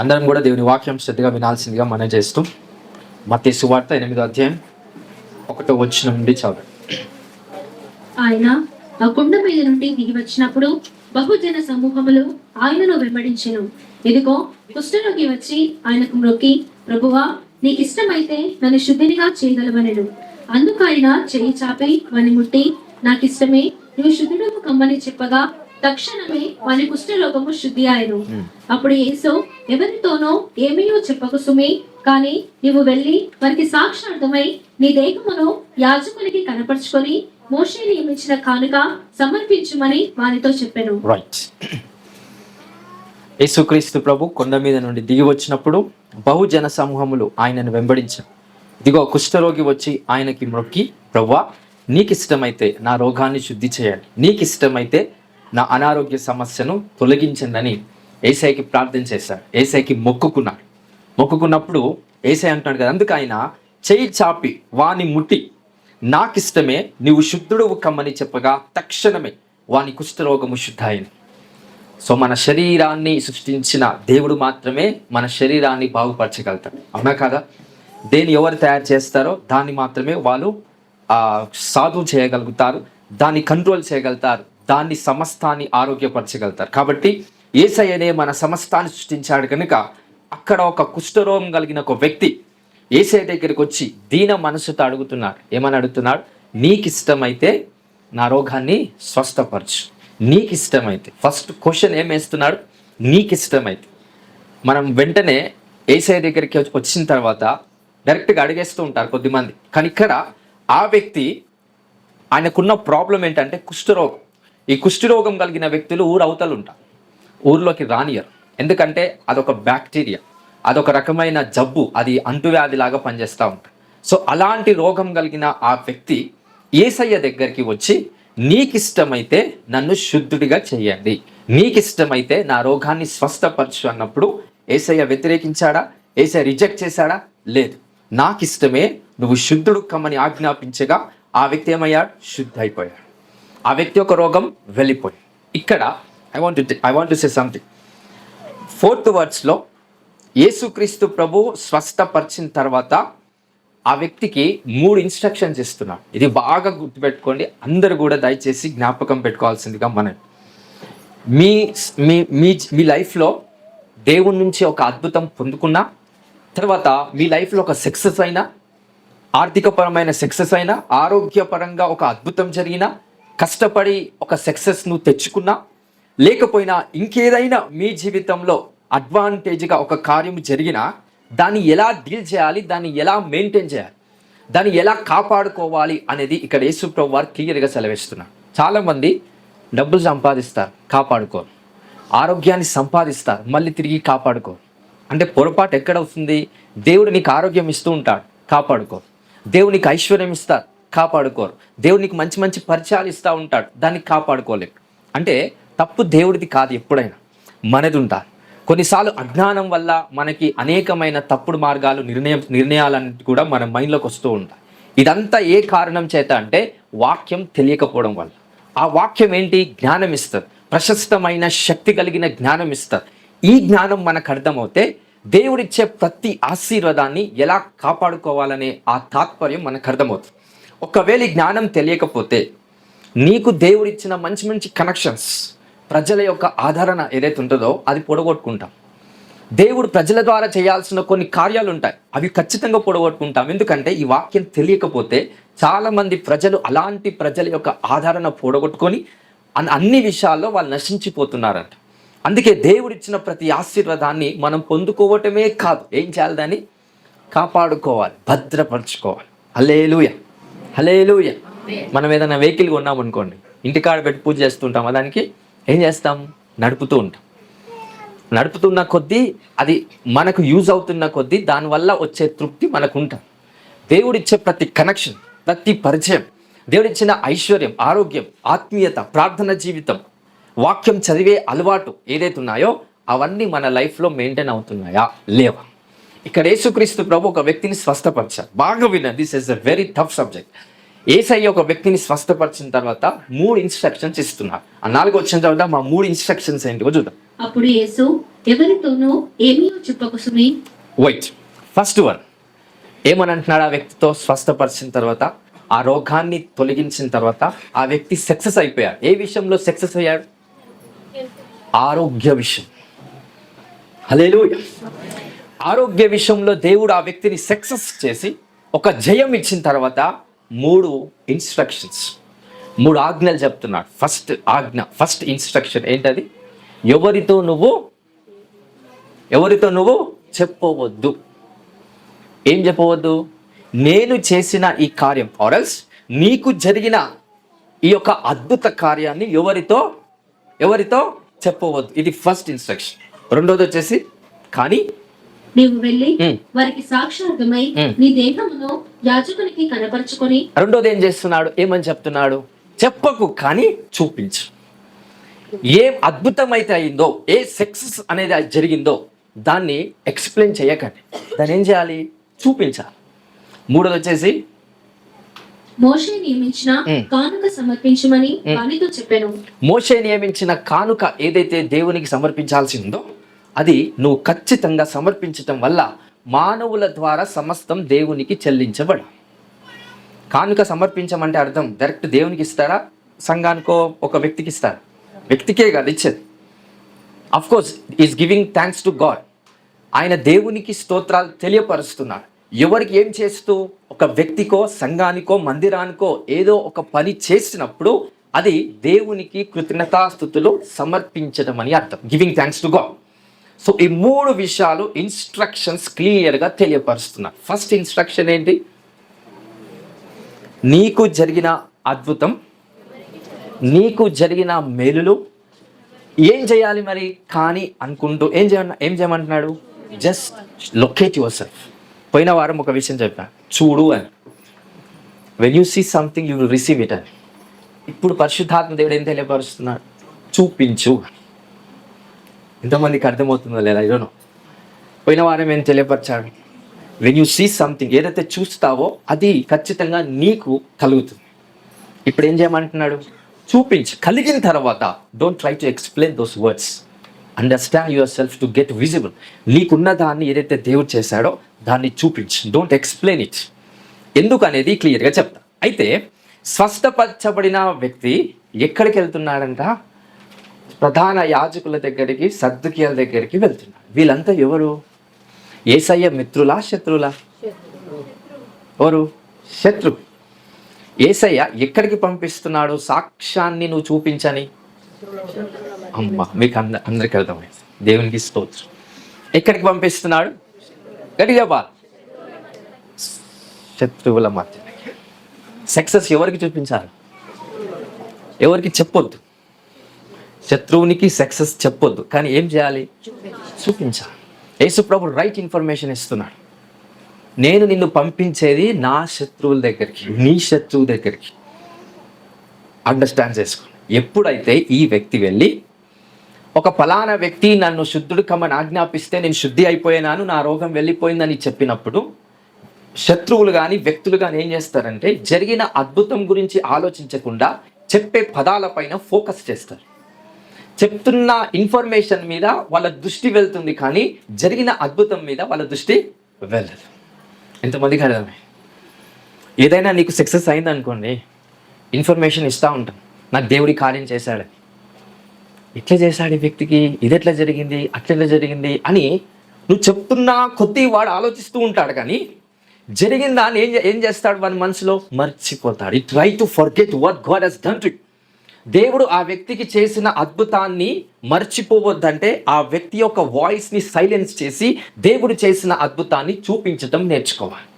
అందరం కూడా దేవుని వాక్యం శ్రద్ధగా వినాల్సిందిగా మనం చేస్తూ మత్తయి సువార్త 8వ అధ్యాయం 1వ వచనం నుండి చదవండి. ఆయన ఆ కొండ మీద నుండి దిగి వచ్చినప్పుడు బహుజన సమూహములు ఆయనను వెంబడించెను. ఇదిగో కుష్ఠరోగి వచ్చి ఆయనకు మ్రొక్కి, ప్రభువా, నీకిష్టమైతే నన్ను శుద్ధినిగా చేయగలవనెను. అందుకు ఆయన చెయ్యి చాపి వాని ముట్టి, నాకిష్టమే, నువ్వు శుద్ధుడము కమ్మని చెప్పగా తక్షణమే వాని కుష్ఠరోగము శుద్ధి ఆయను. అప్పుడు యేసు, ఎవరితోనో ఏమీయో చెప్పకు సుమి, కానీ నీవు వెళ్ళి వారికి సాక్షార్థమై నీ దేహమును యాజకునికి కనపరుచుకొని మోషే నియమించిన కానుక సమర్పించుమని వారితో చెప్పెను. రైట్. యేసుక్రీస్తు ప్రభు కొండ మీద నుండి దిగి వచ్చినప్పుడు బహుజన సమూహములు ఆయనను వెంబడించారు. ఇదిగో కుష్ఠరోగి వచ్చి ఆయనకి మ్రొక్కి, ప్రభువా, నీకిష్టమైతే నా రోగాన్ని శుద్ధి చేయండి, నీకిష్టమైతే నా అనారోగ్య సమస్యను తొలగించండి అని యేసయ్యకి ప్రార్థన చేశాడు. యేసయ్యకి మొక్కుకున్నప్పుడు యేసయ్య అంటున్నాడు కదా, అందుకు ఆయన చెయ్యి చాపి వాని ముట్టి, నాకిష్టమే, నీవు శుద్ధుడువు కమ్మని చెప్పగా తక్షణమే వాని కుష్ఠరోగము శుద్ధయింది. సో మన శరీరాన్ని సృష్టించిన దేవుడు మాత్రమే మన శరీరాన్ని బాగుపరచగలుగుతాడు, అవునా కదా? దేన్ని ఎవరు తయారు చేస్తారో దాన్ని మాత్రమే వాళ్ళు సాధు చేయగలుగుతారు, దాన్ని కంట్రోల్ చేయగలుగుతారు, దాన్ని సమస్తాన్ని ఆరోగ్యపరచగలుగుతారు. కాబట్టి యేసయ్యనే మన సమస్తాన్ని సృష్టించాడు కనుక అక్కడ ఒక కుష్ఠరోగం కలిగిన ఒక వ్యక్తి యేసయ్య దగ్గరికి వచ్చి దీన మనసుతో అడుగుతున్నాడు. ఏమని అడుగుతున్నాడు? నీకిష్టమైతే నా రోగాన్ని స్వస్థపరచు, నీకిష్టమైతే. ఫస్ట్ క్వశ్చన్ ఏం వేస్తున్నాడు? నీకిష్టమైతే. మనం వెంటనే యేసయ్య దగ్గరికి వచ్చిన తర్వాత డైరెక్ట్గా అడిగేస్తూ ఉంటారు కొద్దిమంది. కానీ ఇక్కడ ఆ వ్యక్తి, ఆయనకున్న ప్రాబ్లం ఏంటంటే కుష్ఠరోగం. ఈ కుష్ఠరోగం కలిగిన వ్యక్తులు ఊరు అవతలు ఉంటారు, ఊర్లోకి రానియరు. ఎందుకంటే అదొక బ్యాక్టీరియా, అదొక రకమైన జబ్బు, అది అంటువ్యాధిలాగా పనిచేస్తూ ఉంటుంది. సో అలాంటి రోగం కలిగిన ఆ వ్యక్తి యేసయ్య దగ్గరికి వచ్చి, నీకిష్టమైతే నన్ను శుద్ధుడిగా చేయండి, నీకిష్టమైతే నా రోగాన్ని స్వస్థపరచు అన్నప్పుడు యేసయ్య వ్యతిరేకించాడా? యేసయ్య రిజెక్ట్ చేశాడా? లేదు. నాకిష్టమే, నువ్వు శుద్ధుడు కమ్మని ఆజ్ఞాపించగా ఆ వ్యక్తి ఏమయ్యాడు? శుద్ధ అయిపోయాడు. ఆ వ్యక్తి యొక్క రోగం వెళ్ళిపోయి. ఇక్కడ I want to say something. 4th వర్డ్స్లో యేసుక్రీస్తు ప్రభు స్వస్థపరిచిన తర్వాత ఆ వ్యక్తికి 3 ఇన్స్ట్రక్షన్స్ ఇస్తున్నాడు. ఇది బాగా గుర్తుపెట్టుకోండి, అందరూ కూడా దయచేసి జ్ఞాపకం పెట్టుకోవాల్సిందిగా మనం. మీ మీ మీ లైఫ్లో దేవుని నుంచి ఒక అద్భుతం పొందుకున్నా, తర్వాత మీ లైఫ్లో ఒక సక్సెస్ అయినా, ఆర్థికపరమైన సక్సెస్ అయినా, ఆరోగ్యపరంగా ఒక అద్భుతం జరిగినా, కష్టపడి ఒక సక్సెస్ నువ్వు తెచ్చుకున్నా, లేకపోయినా ఇంకేదైనా మీ జీవితంలో అడ్వాంటేజ్గా ఒక కార్యం జరిగినా, దాన్ని ఎలా డీల్ చేయాలి, దాన్ని ఎలా మెయింటైన్ చేయాలి, దాన్ని ఎలా కాపాడుకోవాలి అనేది ఇక్కడ యేసు ప్రభు వారు క్లియర్గా సెలవిస్తున్నారు. చాలామంది డబ్బులు సంపాదిస్తారు, కాపాడుకోరు. ఆరోగ్యాన్ని సంపాదిస్తారు, మళ్ళీ తిరిగి కాపాడుకోరు. అంటే పొరపాటు ఎక్కడ వస్తుంది? దేవుడు నీకు ఆరోగ్యం ఇస్తూ ఉంటాడు, కాపాడుకోరు. దేవునికి ఐశ్వర్యం ఇస్తారు, కాపాడుకోరు. దేవునికి మంచి మంచి పరిచయాలు ఇస్తూ ఉంటాడు, దాన్ని కాపాడుకోలేరు. అంటే తప్పు దేవుడిది కాదు, ఎప్పుడైనా మనది ఉంటారు. కొన్నిసార్లు అజ్ఞానం వల్ల మనకి అనేకమైన తప్పుడు మార్గాలు, నిర్ణయాలన్నీ కూడా మన మైండ్లోకి వస్తూ ఉంటాయి. ఇదంతా ఏ కారణం చేత అంటే వాక్యం తెలియకపోవడం వల్ల. ఆ వాక్యం ఏంటి? జ్ఞానం ఇస్తారు, ప్రశస్తమైన శక్తి కలిగిన జ్ఞానం ఇస్తారు. ఈ జ్ఞానం మనకు అర్థమవుతే దేవుడిచ్చే ప్రతి ఆశీర్వాదాన్ని ఎలా కాపాడుకోవాలనే ఆ తాత్పర్యం మనకు అర్థమవుతుంది. ఒకవేళ ఈ జ్ఞానం తెలియకపోతే నీకు దేవుడిచ్చిన మంచి మంచి కనెక్షన్స్, ప్రజల యొక్క ఆదరణ ఏదైతే ఉంటుందో అది పొడగొట్టుకుంటాం. దేవుడు ప్రజల ద్వారా చేయాల్సిన కొన్ని కార్యాలు ఉంటాయి, అవి ఖచ్చితంగా పొడగొట్టుకుంటాం. ఎందుకంటే ఈ వాక్యం తెలియకపోతే చాలామంది ప్రజలు అలాంటి ప్రజల యొక్క ఆదరణ పొడగొట్టుకొని అన్ని విషయాల్లో వాళ్ళు నశించిపోతున్నారంట. అందుకే దేవుడిచ్చిన ప్రతి ఆశీర్వాదాన్ని మనం పొందుకోవటమే కాదు, ఏం చేయాలి? దాన్ని కాపాడుకోవాలి, భద్రపరచుకోవాలి. హల్లెలూయా, హల్లెలూయా. మనం ఏదైనా వెహికల్ కొన్నాం అనుకోండి, ఇంటికాడ పెట్టి పూజ చేస్తుంటాం, దానికి ఏం చేస్తాం? నడుపుతూ ఉంటాం. నడుపుతున్న కొద్దీ, అది మనకు యూజ్ అవుతున్న కొద్దీ దానివల్ల వచ్చే తృప్తి మనకు ఉంటాం. దేవుడిచ్చే ప్రతి కనెక్షన్, ప్రతి పరిచయం, దేవుడిచ్చిన ఐశ్వర్యం, ఆరోగ్యం, ఆత్మీయత, ప్రార్థన జీవితం, వాక్యం చదివే అలవాటు ఏదైతే ఉన్నాయో అవన్నీ మన లైఫ్లో మెయింటైన్ అవుతున్నాయా, లేవా? ఇక్కడ యేసుక్రీస్తు ప్రభు ఒక వ్యక్తిని స్వస్థపరిచారు. బాగా వినండి, this is a very tough subject. Yesayya ఒక వ్యక్తిని స్వస్థపరిచిన తర్వాత 3 ఇన్స్ట్రక్షన్స్ ఇస్తున్నారు. ఆ 4వ వచనం చదువుదాం. మా 3 ఇన్స్ట్రక్షన్స్ ఏంటివో చూద్దాం. అప్పుడు యేసు ఎవరితోనూ ఏమీ చెప్పకు సుమి. వైట్ ఫస్ట్ వన్ ఏమని అంటున్నాడు? ఆ వ్యక్తితో స్వస్థపరిచిన తర్వాత, ఆ రోగాన్ని తొలగించిన తర్వాత ఆ వ్యక్తి సక్సెస్ అయిపోయాడు. ఏ విషయంలో సక్సెస్ అయ్యాడు? ఆరోగ్య విషయం. హల్లెలూయా. ఆరోగ్య విషయంలో దేవుడు ఆ వ్యక్తిని సక్సెస్ చేసి ఒక జయం ఇచ్చిన తర్వాత 3 ఇన్స్ట్రక్షన్స్, 3 ఆజ్ఞలు చెప్తున్నాడు. ఫస్ట్ ఆజ్ఞ, ఫస్ట్ ఇన్స్ట్రక్షన్ ఏంటది? ఎవరితో నువ్వు చెప్పవద్దు. ఏం చెప్పవద్దు? నేను చేసిన ఈ కార్యం ఆర్ఎల్స్ నీకు జరిగిన ఈ యొక్క అద్భుత కార్యాన్ని ఎవరితో చెప్పవద్దు. ఇది ఫస్ట్ ఇన్స్ట్రక్షన్. రెండోది వచ్చేసి కానీ నీవు వెళ్ళి వారికి సాక్షార్థమై నీ దేహమును యాజకునికి కనపరుచుకొని. రెండోది ఏం చేస్తున్నాడు? ఏమని చెప్తున్నాడు? చెప్పకు కానీ చూపించు. ఏం అద్భుతమైతే అయిందో, ఏ సక్సెస్ అనేది జరిగిందో దాన్ని ఎక్స్ప్లెయిన్ చేయకండి, దాన్ని ఏం చేయాలి? చూపించాలి. మూడోది వచ్చేసి మోషే నియమించిన కానుక సమర్పించమని వానితో చెప్పాను. మోషే నియమించిన కానుక ఏదైతే దేవునికి సమర్పించాల్సి ఉందో అది నువ్వు ఖచ్చితంగా సమర్పించటం వల్ల మానవుల ద్వారా సమస్తం దేవునికి చెల్లించబడు. కానుక సమర్పించమంటే అర్థం డైరెక్ట్ దేవునికి ఇస్తాడా, సంఘానికో ఒక వ్యక్తికి ఇస్తాడా? వ్యక్తికే కాదు ఇచ్చేది. Of course is giving thanks to God. ఆయన దేవునికి స్తోత్రాలు తెలియపరుస్తున్నాడు. ఎవరికి ఏం చేస్తూ? ఒక వ్యక్తికో, సంఘానికో, మందిరానికో ఏదో ఒక పని చేసినప్పుడు అది దేవునికి కృతజ్ఞతాస్తుతులు సమర్పించడం అని అర్థం. Giving thanks to God. So ఈ 3 విషయాలు ఇన్స్ట్రక్షన్స్ క్లియర్గా తెలియపరుస్తున్నారు. ఫస్ట్ ఇన్స్ట్రక్షన్ ఏంటి? నీకు జరిగిన అద్భుతం, నీకు జరిగిన మేలులు ఏం చేయాలి మరి? కానీ అనుకుంటూ ఏం చేయమంటున్నాడు? Just locate yourself. పోయిన వారం ఒక విషయం చెప్పాను, చూడు అని. When you see something you will receive it అని. ఇప్పుడు పరిశుద్ధాత్మ దేవుడు ఏం తెలియపరుస్తున్నాడు? చూపించు. ఎంతమందికి అర్థమవుతుందో లేదా? I don't know. పోయిన వారం ఏం తెలియపరిచాడు? వెన్ యూ సీ సంథింగ్, ఏదైతే చూస్తావో అది ఖచ్చితంగా నీకు కలుగుతుంది. ఇప్పుడు ఏం చేయమంటున్నాడు? చూపించు. కలిగిన తర్వాత don't try to explain those words, understand your self to get visible. నీకున్న దాన్ని ఏదైతే దేవుడు చేశాడో దాన్ని చూపించు. Don't explain it. ఎందుకు అనేది క్లియర్గా చెప్తా. అయితే స్వస్థపరచబడిన వ్యక్తి ఎక్కడికి వెళ్తున్నాడంట? ప్రధాన యాజకుల దగ్గరికి, సద్దుకియల దగ్గరికి వెళ్తున్నాడు. వీళ్ళంతా ఎవరు? యేసయ్య మిత్రులా, శత్రులా? ఎవరు? శత్రు. యేసయ్య ఎక్కడికి పంపిస్తున్నాడు? సాక్ష్యాన్ని నువ్వు చూపించని. అమ్మ, మీకు అందరికి అర్థమైంది. దేవునికి స్తోత్రం. ఎక్కడికి పంపిస్తున్నాడు? గట్టిగా చెప్పాలి. శత్రువుల మధ్య. సక్సెస్ ఎవరికి చూపించాలి? ఎవరికి చెప్పొద్దు. శత్రువునికి సక్సెస్ చెప్పొద్దు, కానీ ఏం చేయాలి? చూపించాలి. యేసు ప్రభు రైట్ ఇన్ఫర్మేషన్ ఇస్తున్నాడు. నేను నిన్ను పంపించేది నా శత్రువుల దగ్గరికి, నీ శత్రువు దగ్గరికి. అండర్స్టాండ్ చేసుకో. ఎప్పుడైతే ఈ వ్యక్తి వెళ్ళి ఒక ఫలానా వ్యక్తి నన్ను శుద్ధుడు కమ్మని ఆజ్ఞాపిస్తే నేను శుద్ధి అయిపోయినాను, నా రోగం వెళ్ళిపోయిందని చెప్పినప్పుడు శత్రువులు కానీ వ్యక్తులు కానీ ఏం చేస్తారంటే జరిగిన అద్భుతం గురించి ఆలోచించకుండా చెప్పే పదాలపైన ఫోకస్ చేస్తారు. చెప్తున్న ఇన్ఫర్మేషన్ మీద వాళ్ళ దృష్టి వెళ్తుంది, కానీ జరిగిన అద్భుతం మీద వాళ్ళ దృష్టి వెళ్ళదు. ఎంతమందికి అర్థమే? ఏదైనా నీకు సక్సెస్ అయిందనుకోండి, ఇన్ఫర్మేషన్ ఇస్తూ ఉంటాం, నాకు దేవుడి కార్యం చేశాడని. ఇట్లా చేశాడు ఈ వ్యక్తికి, ఇది ఎట్లా జరిగింది, అట్లా జరిగింది అని నువ్వు చెప్తున్నా కొద్దీ వాడు ఆలోచిస్తూ ఉంటాడు, కానీ జరిగిందా అని ఏం చేస్తాడు? వాడి మనసులో మర్చిపోతాడు. It try to forget what God has done to. దేవుడు ఆ వ్యక్తికి చేసిన అద్భుతాన్ని మర్చిపోవద్దంటే ఆ వ్యక్తి యొక్క వాయిస్ని సైలెన్స్ చేసి దేవుడు చేసిన అద్భుతాన్ని చూపించడం నేర్చుకోవాలి.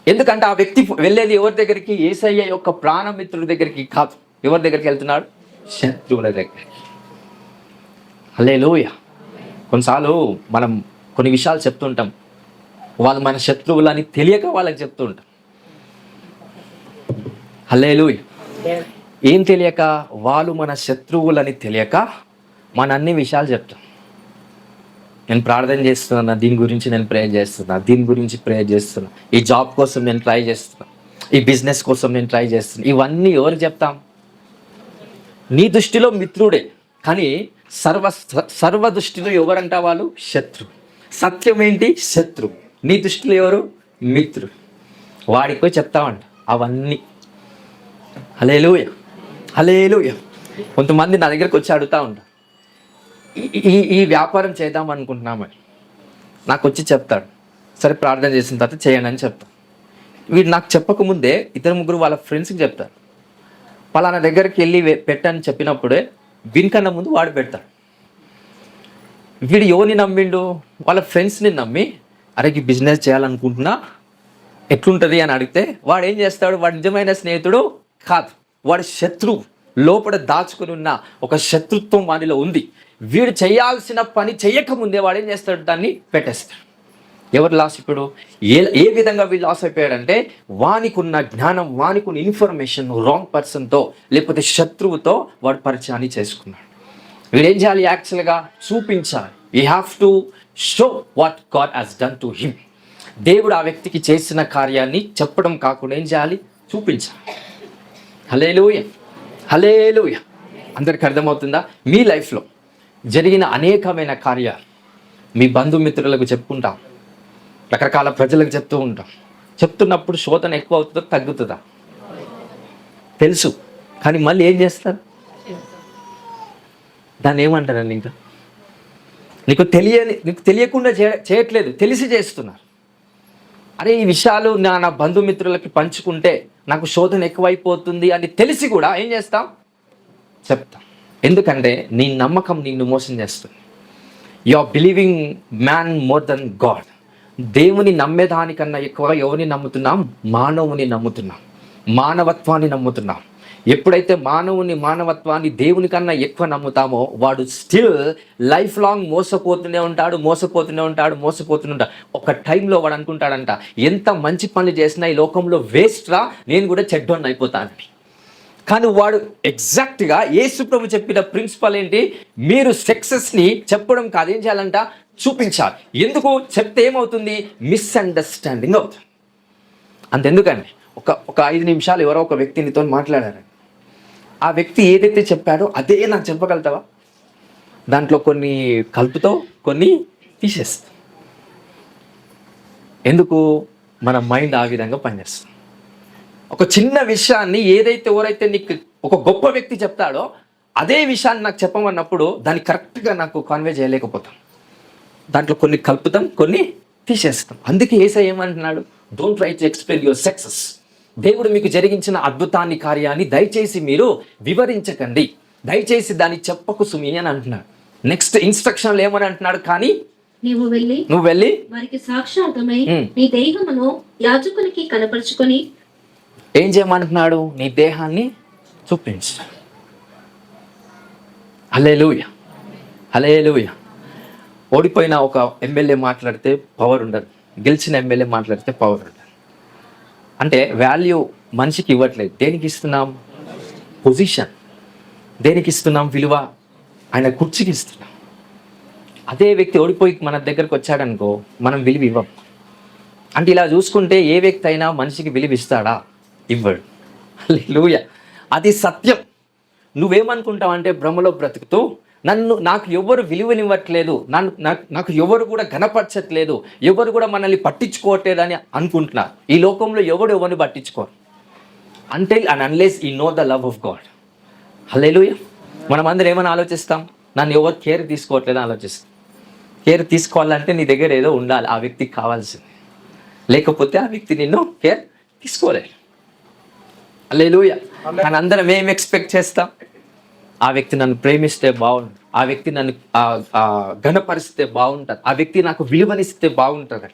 ఎందుకంటే ఆ వ్యక్తి వెళ్ళేది ఎవరి దగ్గరికి? యేసయ్య యొక్క ప్రాణమిత్రుడి దగ్గరికి కాదు. ఎవరి దగ్గరికి వెళ్తున్నాడు? శత్రువుల దగ్గరికి. హల్లెలూయా. కొన్నిసార్లు మనం కొన్ని విషయాలు చెప్తుంటాం, వాళ్ళు మన శత్రువులని తెలియక వాళ్ళకి చెప్తూ ఉంటాం. హల్లెలూయా. ఏం తెలియక? వాళ్ళు మన శత్రువులని తెలియక మన అన్ని విషయాలు చెప్తాం. నేను ప్రార్థన చేస్తున్నా, దీని గురించి నేను ప్రేయర్ చేస్తున్నా, దీని గురించి ప్రేయర్ చేస్తున్నా, ఈ జాబ్ కోసం నేను ట్రై చేస్తున్నా, ఈ బిజినెస్ కోసం నేను ట్రై చేస్తున్నా. ఇవన్నీ ఎవరికి చెప్తాం? నీ దృష్టిలో మిత్రుడే, కానీ సర్వ దృష్టిలో ఎవరంట వాళ్ళు? శత్రు. సత్యం ఏంటి? శత్రు. నీ దృష్టిలో ఎవరు? మిత్రుడు. వాడికి పోయి చెప్తామంట అవన్నీ. హల్లెలూయా, హల్లెలూయా. కొంతమంది నా దగ్గరకు వచ్చి అడుగుతూ ఉంటారు, ఈ వ్యాపారం చేద్దాం అనుకుంటున్నామని. నాకు వచ్చి చెప్తాడు, సరే ప్రార్థన చేసిన తర్వాత చేయండి అని చెప్తాను. వీడు నాకు చెప్పకముందే 2-3 వాళ్ళ ఫ్రెండ్స్కి చెప్తారు. పలానా దగ్గరికి వెళ్ళి పెట్టని చెప్పినప్పుడే వీనికన్నా ముందు వాడు పెడతాడు. వీడు ఎవరిని నమ్మిండు? వాళ్ళ ఫ్రెండ్స్ని నమ్మి, అరే ఈ బిజినెస్ చేయాలనుకుంటున్నా ఎట్లుంటుంది అని అడిగితే వాడు ఏం చేస్తాడు? వాడు నిజమైన స్నేహితుడు కాదు, వాడు శత్రువు. లోపల దాచుకుని ఉన్న ఒక శత్రుత్వం వానిలో ఉంది. వీడు చేయాల్సిన పని చేయకముందే వాడు ఏం చేస్తాడు? దాన్ని పెట్టేస్తాడు. ఎవరు లాస్ ఇప్పుడు? ఏ విధంగా వీళ్ళు లాస్ అయిపోయాడంటే, వానికున్న జ్ఞానం, వానికున్న ఇన్ఫర్మేషన్ రాంగ్ పర్సన్తో లేకపోతే శత్రువుతో వాడు పరిచయాన్ని చేసుకున్నాడు. వీడేం చేయాలి? యాక్చువల్గా చూపించాలి. You have to show what God has done to him. దేవుడు ఆ వ్యక్తికి చేసిన కార్యాన్ని చెప్పడం కాకుండా ఏం చేయాలి? చూపించాలి. హల్లెలూయా, హల్లెలూయా. అందరికి అర్థమవుతుందా? మీ లైఫ్లో జరిగిన అనేకమైన కార్యాలు మీ బంధుమిత్రులకు చెప్పుకుంటాం, రకరకాల ప్రజలకు చెప్తూ ఉంటాం. చెప్తున్నప్పుడు శోధన ఎక్కువ అవుతుందో తగ్గుతుందా? తెలుసు, కానీ మళ్ళీ ఏం చేస్తారు? దాన్ని ఏమంటారండి? ఇంకా నీకు తెలియకుండా చేయట్లేదు, తెలిసి చేస్తున్నారు. అరే ఈ విషయాలు నా బంధుమిత్రులకి పంచుకుంటే నాకు శోధన ఎక్కువైపోతుంది అని తెలిసి కూడా ఏం చేస్తాం? చెప్తాం. ఎందుకంటే నీ నమ్మకం నిన్ను మోసం చేస్తుంది. You are believing man more than God. దేవుని నమ్మేదానికన్నా ఎక్కువగా ఎవరిని నమ్ముతున్నాం? మానవుని నమ్ముతున్నాం, మానవత్వాన్ని నమ్ముతున్నాం. ఎప్పుడైతే మానవత్వాన్ని దేవుని కన్నా ఎక్కువ నమ్ముతామో వాడు స్టిల్ లైఫ్ లాంగ్ మోసపోతూనే ఉంటాడు. ఒక టైంలో వాడు అనుకుంటాడంట, ఎంత మంచి పనులు చేసినా ఈ లోకంలో వేస్ట్ రా, నేను కూడా చెడ్డోన్ని అయిపోతానని. కానీ వాడు ఎగ్జాక్ట్గా యేసు ప్రభు చెప్పిన ప్రిన్సిపల్ ఏంటి? మీరు సక్సెస్ని చెప్పడం కాదు, ఏం చేయాలంట? చూపించాలి. ఎందుకు? చెప్తే ఏమవుతుంది? మిస్అండర్స్టాండింగ్ అవుతుంది. అంతెందుకండి, ఒక 5 నిమిషాలు ఎవరో ఒక వ్యక్తినితో మాట్లాడారండి. ఆ వ్యక్తి ఏదైతే చెప్పాడో అదే నాకు చెప్పగలుగుతావా? దాంట్లో కొన్ని కలుపుతో కొన్ని తీసేస్తాం. ఎందుకు? మన మైండ్ ఆ విధంగా పనిచేస్తుంది. ఒక చిన్న విషయాన్ని ఎవరైతే నీకు ఒక గొప్ప వ్యక్తి చెప్తాడో అదే విషయాన్ని నాకు చెప్పమన్నప్పుడు దాన్ని కరెక్ట్గా నాకు కన్వే చేయలేకపోతాం. దాంట్లో కొన్ని కలుపుతాం, కొన్ని తీసేస్తాం. అందుకే యేసయ్య ఏమంటున్నాడు? Don't try to explain your success. దేవుడు మీకు జరిగించిన అద్భుతాన్ని, కార్యాన్ని దయచేసి మీరు వివరించకండి, దయచేసి దాన్ని చెప్పకు సుమి అని అంటున్నాడు. నెక్స్ట్ ఇన్స్ట్రక్షన్లు ఏమని అంటున్నాడు? కానీ నువ్వు వెళ్ళి వారికి సాక్షాత్మై నీ దేహమును యాజకునికి కనపరుచుకొని ఏం చేయమంటున్నాడు? నీ దేహాన్ని చూపించు. హల్లెలూయా, హల్లెలూయా. ఓడిపోయిన ఒక ఎమ్మెల్యే మాట్లాడితే పవర్ ఉండదు, గెలిచిన ఎమ్మెల్యే మాట్లాడితే పవర్ ఉండదు. అంటే వాల్యూ మనిషికి ఇవ్వట్లేదు. దేనికి ఇస్తున్నాం? పొజిషన్. దేనికి ఇస్తున్నాం? విలువ. ఆయన కుర్చీకి ఇస్తున్నాం. అదే వ్యక్తి ఓడిపోయి మన దగ్గరకు వచ్చాడనుకో, మనం విలువ ఇవ్వం. అంటే ఇలా చూసుకుంటే ఏ వ్యక్తి అయినా మనిషికి విలువ ఇస్తాడా? ఇవ్వడు. హల్లెలూయా, అది సత్యం. నువ్వేమనుకుంటావు అంటే భ్రమలో బ్రతుకుతూ నాకు ఎవరు విలువనివ్వట్లేదు, నాకు ఎవరు కూడా ఘనపరచట్లేదు, ఎవరు కూడా మనల్ని పట్టించుకోవట్లేదు అని అనుకుంటున్నారు. ఈ లోకంలో ఎవరిని పట్టించుకోరు until and unless you know the love of God. హల్లెలూయా. మనం అందరం ఏమని ఆలోచిస్తాం? నన్ను ఎవరు కేర్ తీసుకోవట్లేదు ఆలోచిస్తాం. కేర్ తీసుకోవాలంటే నీ దగ్గర ఏదో ఉండాలి, ఆ వ్యక్తికి కావాల్సింది. లేకపోతే ఆ వ్యక్తి నిన్ను కేర్ తీసుకోలేదు. హల్లెలూయా. కానీ అందరం ఏం ఎక్స్పెక్ట్ చేస్తాం? ఆ వ్యక్తి నన్ను ప్రేమిస్తే బాగుంటుంది, ఆ వ్యక్తి నన్ను ఘనపరిస్తే బాగుంటుంది, ఆ వ్యక్తి నాకు విలువనిస్తే బాగుంటుంది.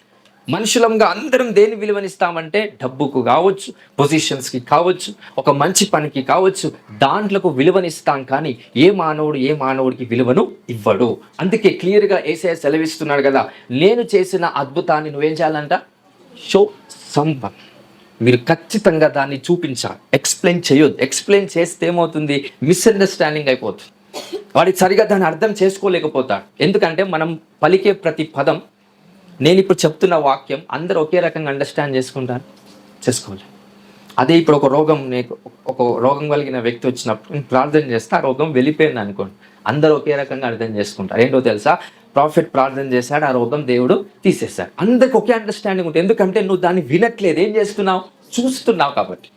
మనుషులంగా అందరం దేని విలువనిస్తామంటే డబ్బుకు కావచ్చు, పొజిషన్స్కి కావచ్చు, ఒక మంచి పనికి కావచ్చు, దాంట్లకు విలువనిస్తాం. కానీ ఏ మానవుడికి విలువను ఇవ్వడు. అందుకే క్లియర్గా యేసయ్య సెలవిస్తున్నాడు కదా, నేను చేసిన అద్భుతాన్ని నువ్వేం చేయాలంట? షో సంపన్. మీరు ఖచ్చితంగా దాన్ని చూపించాలి. ఎక్స్ప్లెయిన్ చేయొద్దు. ఎక్స్ప్లెయిన్ చేస్తే ఏమవుతుంది? మిస్అండర్స్టాండింగ్ అయిపోతుంది. వాడికి సరిగా దాన్ని అర్థం చేసుకోలేకపోతాడు. ఎందుకంటే మనం పలికే ప్రతి పదం, నేను ఇప్పుడు చెప్తున్న వాక్యం అందరూ ఒకే రకంగా అండర్స్టాండ్ చేసుకోలేరు. అదే ఇప్పుడు ఒక రోగం కలిగిన వ్యక్తి వచ్చినప్పుడు నేను ప్రార్థన చేస్తే ఆ రోగం వెళ్ళిపోయింది అనుకోండి, అందరూ ఒకే రకంగా అర్థం చేసుకుంటారు. ఏంటో తెలుసా, ప్రాఫిట్ ప్రార్థన చేశాడు, ఆ రోగం దేవుడు తీసేశాడు. అందరికి ఒకే అండర్స్టాండింగ్ ఉంటుంది. ఎందుకంటే నువ్వు దాన్ని వినట్లేదు, ఏం చేస్తున్నావు, చూస్తున్నావు కాబట్టి.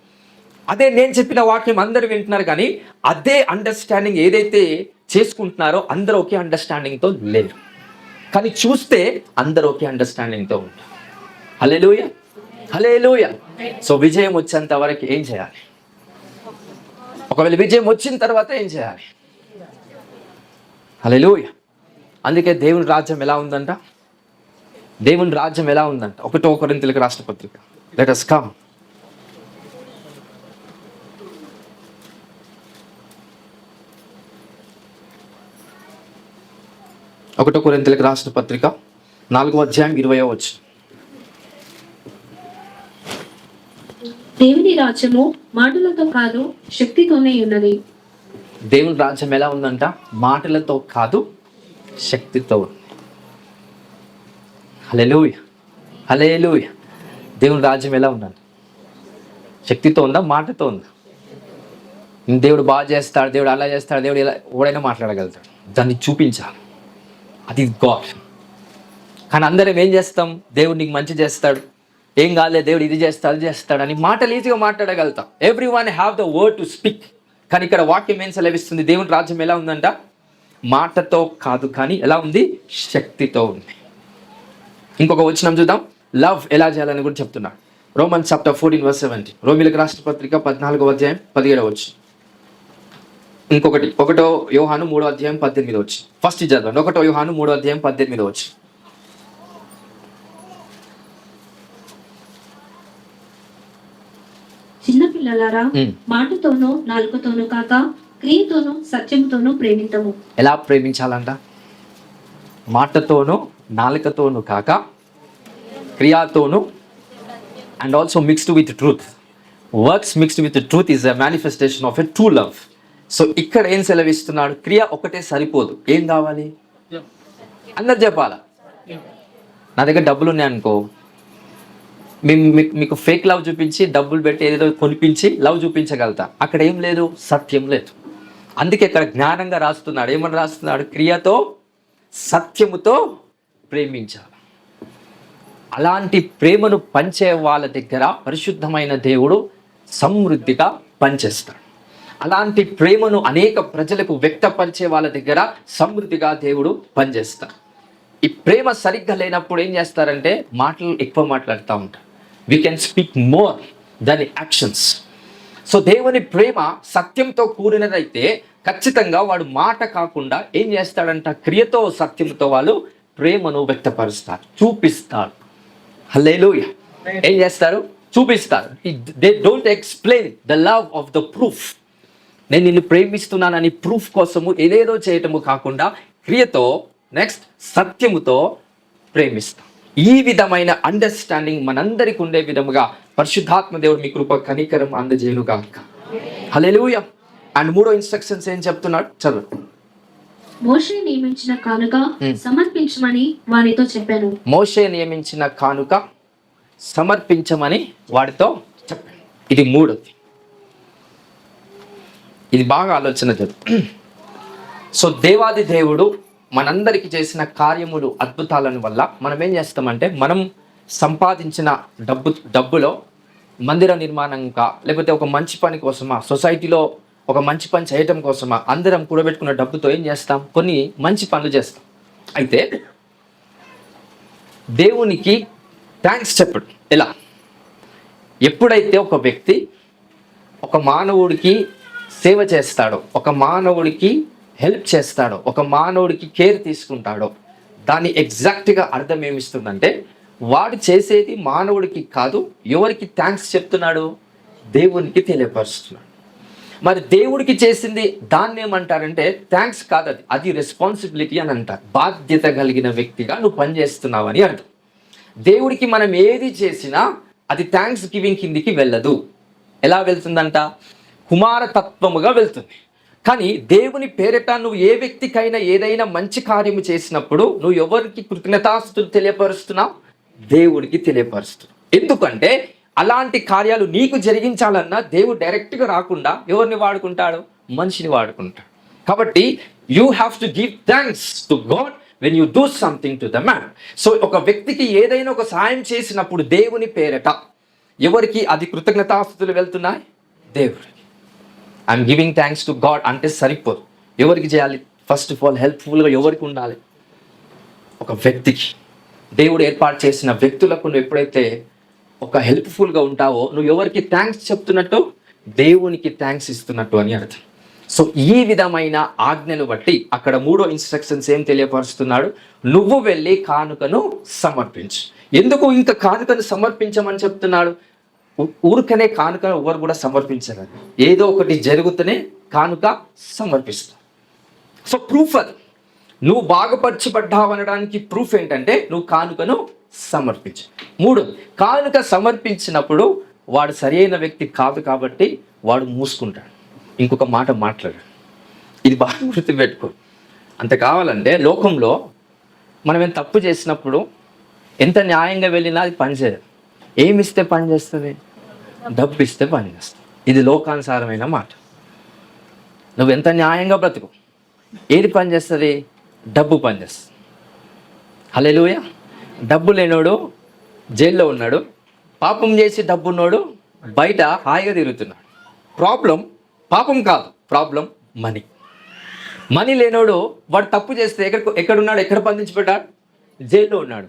అదే నేను చెప్పిన వాక్యం అందరూ వింటున్నారు, కానీ అదే అండర్స్టాండింగ్ ఏదైతే చేసుకుంటున్నారో అందరూ ఒకే అండర్స్టాండింగ్తో లేరు. కానీ చూస్తే అందరూ ఒకే అండర్స్టాండింగ్తో ఉంటారు. హల్లెలూయా, హల్లెలూయా. సో విజయం వచ్చేంత వరకు ఏం చేయాలి? ఒకవేళ విజయం వచ్చిన తర్వాత ఏం చేయాలి? హల్లెలూయా. అందుకే దేవుని రాజ్యం ఎలా ఉందంట, దేవుని రాజ్యం ఎలా ఉందంట. 1 కొరింథీయులకు రాసిన పత్రిక, లెట్ us come. 1 కొరింథీయులకు రాసిన పత్రిక 4వ అధ్యాయం 20వ వచనం. దేవుని రాజ్యము మాటలతో కాదు శక్తితోనే ఉన్నది. దేవుని రాజ్యం ఎలా ఉందంట, మాటలతో కాదు శక్తితో ఉంది. హల్లెలూయా, హల్లెలూయా. దేవుని రాజ్యం ఎలా ఉందంట, శక్తితో ఉందా, మాటతో ఉందా? దేవుడు బాగా చేస్తాడు, దేవుడు అలా చేస్తాడు, దేవుడు ఇలా ఎవడైనా మాట్లాడగలుగుతాడు, దాన్ని చూపించాలి. అది గాడ్. కానీ అందరం ఏం చేస్తాం, దేవుడు నీకు మంచి చేస్తాడు, ఏం కాలే, దేవుడు ఇది చేస్తాడు అది చేస్తాడు అని మాటలు ఈజీగా మాట్లాడగలుగుతాం. Every one have the word to speak. కానీ ఇక్కడ వాక్యం ఏం సెలవిస్తుంది, దేవుని రాజ్యం ఎలా ఉందంట, మాటతో కాదు కానీ ఎలా ఉంది, శక్తితో ఉంది. ఇంకొక వచనం చూద్దాం, లవ్ ఎలా చేయాలని కూడా చెప్తున్నాడు. Romans chapter 14:17. రోమిలకు రాసిన పత్రిక 14వ అధ్యాయం 17వ వచనం. ఇంకొకటి 1 యోహాను 3వ అధ్యాయం 18వ వచనం. ఫస్ట్ చదవండి, 1 యోహాను 3వ అధ్యాయం 18వ వచనం. చిన్నపిల్లలారా, మాటతోనూ నాలుకతోనూ కాక క్రియతోనూ సత్యముతోనూ ప్రేమింతము. ఎలా ప్రేమించాలంట, మాటతోనూ నాలుకతోనూ కాక క్రియాతోనూ, and also mixed with truth. Works mixed with truth is a manifestation of a true love. So ఇక్కడ ఏం సెలవిస్తున్నాడు, క్రియ ఒకటే సరిపోదు, ఏం కావాలి, అందరు చెప్పాలా. నా దగ్గర డబ్బులు ఉన్నాయి అనుకో, మీకు ఫేక్ లవ్ చూపించి డబ్బులు పెట్టి ఏదో కొనిపించి లవ్ చూపించగలుగుతా, అక్కడ ఏం లేదు, సత్యం లేదు. అందుకే ఇక్కడ జ్ఞానంగా రాస్తున్నాడు, ఏమని రాస్తున్నాడు, క్రియతో సత్యముతో ప్రేమించాలి. అలాంటి ప్రేమను పంచే వాళ్ళ దగ్గర పరిశుద్ధమైన దేవుడు సమృద్ధిగా పనిచేస్తాడు. అలాంటి ప్రేమను అనేక ప్రజలకు వ్యక్తపరిచే వాళ్ళ దగ్గర సమృద్ధిగా దేవుడు పనిచేస్తాడు. ఈ ప్రేమ సరిగ్గా లేనప్పుడు ఏం చేస్తారంటే మాటలు ఎక్కువ మాట్లాడుతూ ఉంటారు. వీ కెన్ స్పీక్ మోర్ దాని యాక్షన్స్. సో దేవుని ప్రేమ సత్యంతో కూడినదైతే ఖచ్చితంగా వాడు మాట కాకుండా ఏం చేస్తాడంట, క్రియతో సత్యంతో వాళ్ళు ప్రేమను వ్యక్తపరుస్తారు, చూపిస్తారు. హల్లెలూయా. ఏం చేస్తారు, చూపిస్తారు. They don't explain the love of the proof. నేను నిన్ను ప్రేమిస్తున్నానని ప్రూఫ్ కోసము ఏదేదో చేయటము కాకుండా క్రియతో, నెక్స్ట్ సత్యముతో ప్రేమిస్తాం. ఈ విధమైన అండర్స్టాండింగ్ మనందరికి ఉండే విధముగా పరిశుద్ధాత్మ దేవుడు మీ కృప కనికరం అందజేయునుగాక. హల్లెలూయా. అండ్ 3వ ఇన్స్ట్రక్షన్స్ ఏం చెప్తున్నాడు, చదువు. మోషే నియమించిన కానుక సమర్పించమని వారితో చెప్పాను. మోషే నియమించిన కానుక సమర్పించమని వాడితో చెప్పాను. ఇది 3వది. ఇది బాగా ఆలోచన జరుగు. సో దేవాది దేవుడు మనందరికీ చేసిన కార్యములు, అద్భుతాలను వల్ల మనం ఏం చేస్తామంటే, మనం సంపాదించిన డబ్బులో మందిర నిర్మాణంగా, లేకపోతే ఒక మంచి పని కోసమా, సొసైటీలో ఒక మంచి పని చేయటం కోసమా అందరం కూడబెట్టుకున్న డబ్బుతో ఏం చేస్తాం, కొన్ని మంచి పనులు చేస్తాం. అయితే దేవునికి థ్యాంక్స్ చెప్పడు. ఎలా? ఎప్పుడైతే ఒక వ్యక్తి ఒక మానవుడికి సేవ చేస్తాడో, ఒక మానవుడికి హెల్ప్ చేస్తాడో, ఒక మానవుడికి కేర్ తీసుకుంటాడో, దాని ఎగ్జాక్ట్గా అర్థం ఏమిస్తుందంటే, వాడు చేసేది మానవుడికి కాదు, ఎవరికి థ్యాంక్స్ చెప్తున్నాడు, దేవునికి తెలియపరుస్తున్నాడు. మరి దేవుడికి చేసింది దాన్ని ఏమంటారంటే థ్యాంక్స్ కాదు, అది రెస్పాన్సిబిలిటీ అని అంటారు. బాధ్యత కలిగిన వ్యక్తిగా నువ్వు పనిచేస్తున్నావని అర్థం. దేవుడికి మనం ఏది చేసినా అది థ్యాంక్స్ గివింగ్ కిందికి వెళ్ళదు. ఎలా వెళ్తుందంట, కుమారతత్వముగా వెళ్తుంది. కానీ దేవుని పేరిట నువ్వు ఏ వ్యక్తికైనా ఏదైనా మంచి కార్యము చేసినప్పుడు నువ్వు ఎవరికి కృతజ్ఞతాస్తుతులు తెలియపరుస్తున్నావు, దేవుడికి తెలియపరుస్తున్నావు. ఎందుకంటే అలాంటి కార్యాలు నీకు జరిగించాలన్నా దేవుడు డైరెక్ట్గా రాకుండా ఎవరిని వాడుకుంటాడు? మనిషిని వాడుకుంటాడు. కాబట్టి you have to give thanks to God when you do something to the man. So ఒక వ్యక్తికి ఏదైనా ఒక సాయం చేసినప్పుడు దేవుని పేరట ఎవరికి అది కృతజ్ఞతాస్తుతులు వెళ్తున్నాయి? దేవుడికి. I'm giving thanks to God అంటే సరిపోదు. ఎవరికి చేయాలి? ఫస్ట్ ఆఫ్ ఆల్ హెల్ప్ఫుల్గా ఎవరికి ఉండాలి? ఒక వ్యక్తికి. దేవుడు ఏర్పాటు చేసిన వ్యక్తులకు నువ్వు ఎప్పుడైతే ఒక హెల్ప్ఫుల్గా ఉంటావో నువ్వు ఎవరికి థ్యాంక్స్ చెప్తున్నట్టు? దేవునికి థ్యాంక్స్ ఇస్తున్నట్టు అని అర్థం. సో ఈ విధమైన ఆజ్ఞలు బట్టి అక్కడ 3వ ఇన్స్ట్రక్షన్స్ ఏం తెలియపరుస్తున్నాడు? నువ్వు వెళ్ళి కానుకను సమర్పించు. ఎందుకు ఇంకా కానుకను సమర్పించమని చెప్తున్నాడు? ఊరికనే కానుక ఎవరు కూడా సమర్పించరు. ఏదో ఒకటి జరుగుతూనే కానుక సమర్పిస్తారు. సో ప్రూఫ్ అది. నువ్వు బాగుపరచబడ్డావు అనడానికి ప్రూఫ్ ఏంటంటే నువ్వు కానుకను సమర్పించు. 3, కానుక సమర్పించినప్పుడు వాడు సరైన వ్యక్తి కాదు కాబట్టి వాడు మూసుకుంటాడు, ఇంకొక మాట మాట్లాడాడు. ఇది బాగా గుర్తుపెట్టుకో. అంత కావాలంటే లోకంలో మనం ఏం తప్పు చేసినప్పుడు ఎంత న్యాయంగా వెళ్ళినా అది పనిచేయదు. ఏమి ఇస్తే పని చేస్తుంది? డబ్బు ఇస్తే పని చేస్తుంది. ఇది లోకానుసారమైన మాట. నువ్వు ఎంత న్యాయంగా బ్రతుకు, ఏది పని చేస్తుంది? డబ్బు పని చేస్తుంది. హల్లెలూయా. డబ్బు లేనోడు జైల్లో ఉన్నాడు, పాపం చేసి డబ్బు ఉన్నోడు బయట హాయిగా తిరుగుతున్నాడు. ప్రాబ్లం పాపం కాదు, ప్రాబ్లం మనీ. మనీ లేనోడు వాడు తప్పు చేస్తే ఎక్కడున్నాడు? ఎక్కడ బంధించబడ్డాడు? జైల్లో ఉన్నాడు.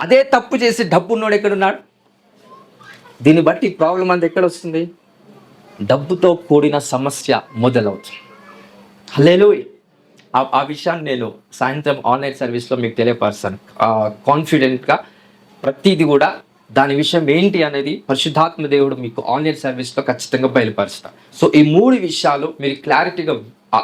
అదే తప్పు చేసి డబ్బు ఉన్నోడు ఎక్కడున్నాడు? దీన్ని బట్టి ప్రాబ్లం అంతా ఎక్కడ వస్తుంది? డబ్బుతో కూడిన సమస్య మొదలవుతుంది. హల్లెలూయా. ఆ విషయాన్ని నేను సాయంత్రం ఆన్లైన్ సర్వీస్లో మీకు తెలియపరుస్తాను. కాన్ఫిడెంట్గా ప్రతిదీ కూడా దాని విషయం ఏంటి అనేది పరిశుద్ధాత్మ దేవుడు మీకు ఆన్లైన్ సర్వీస్లో ఖచ్చితంగా బయలుపరుస్తాను. సో ఈ 3 విషయాలు మీరు క్లారిటీగా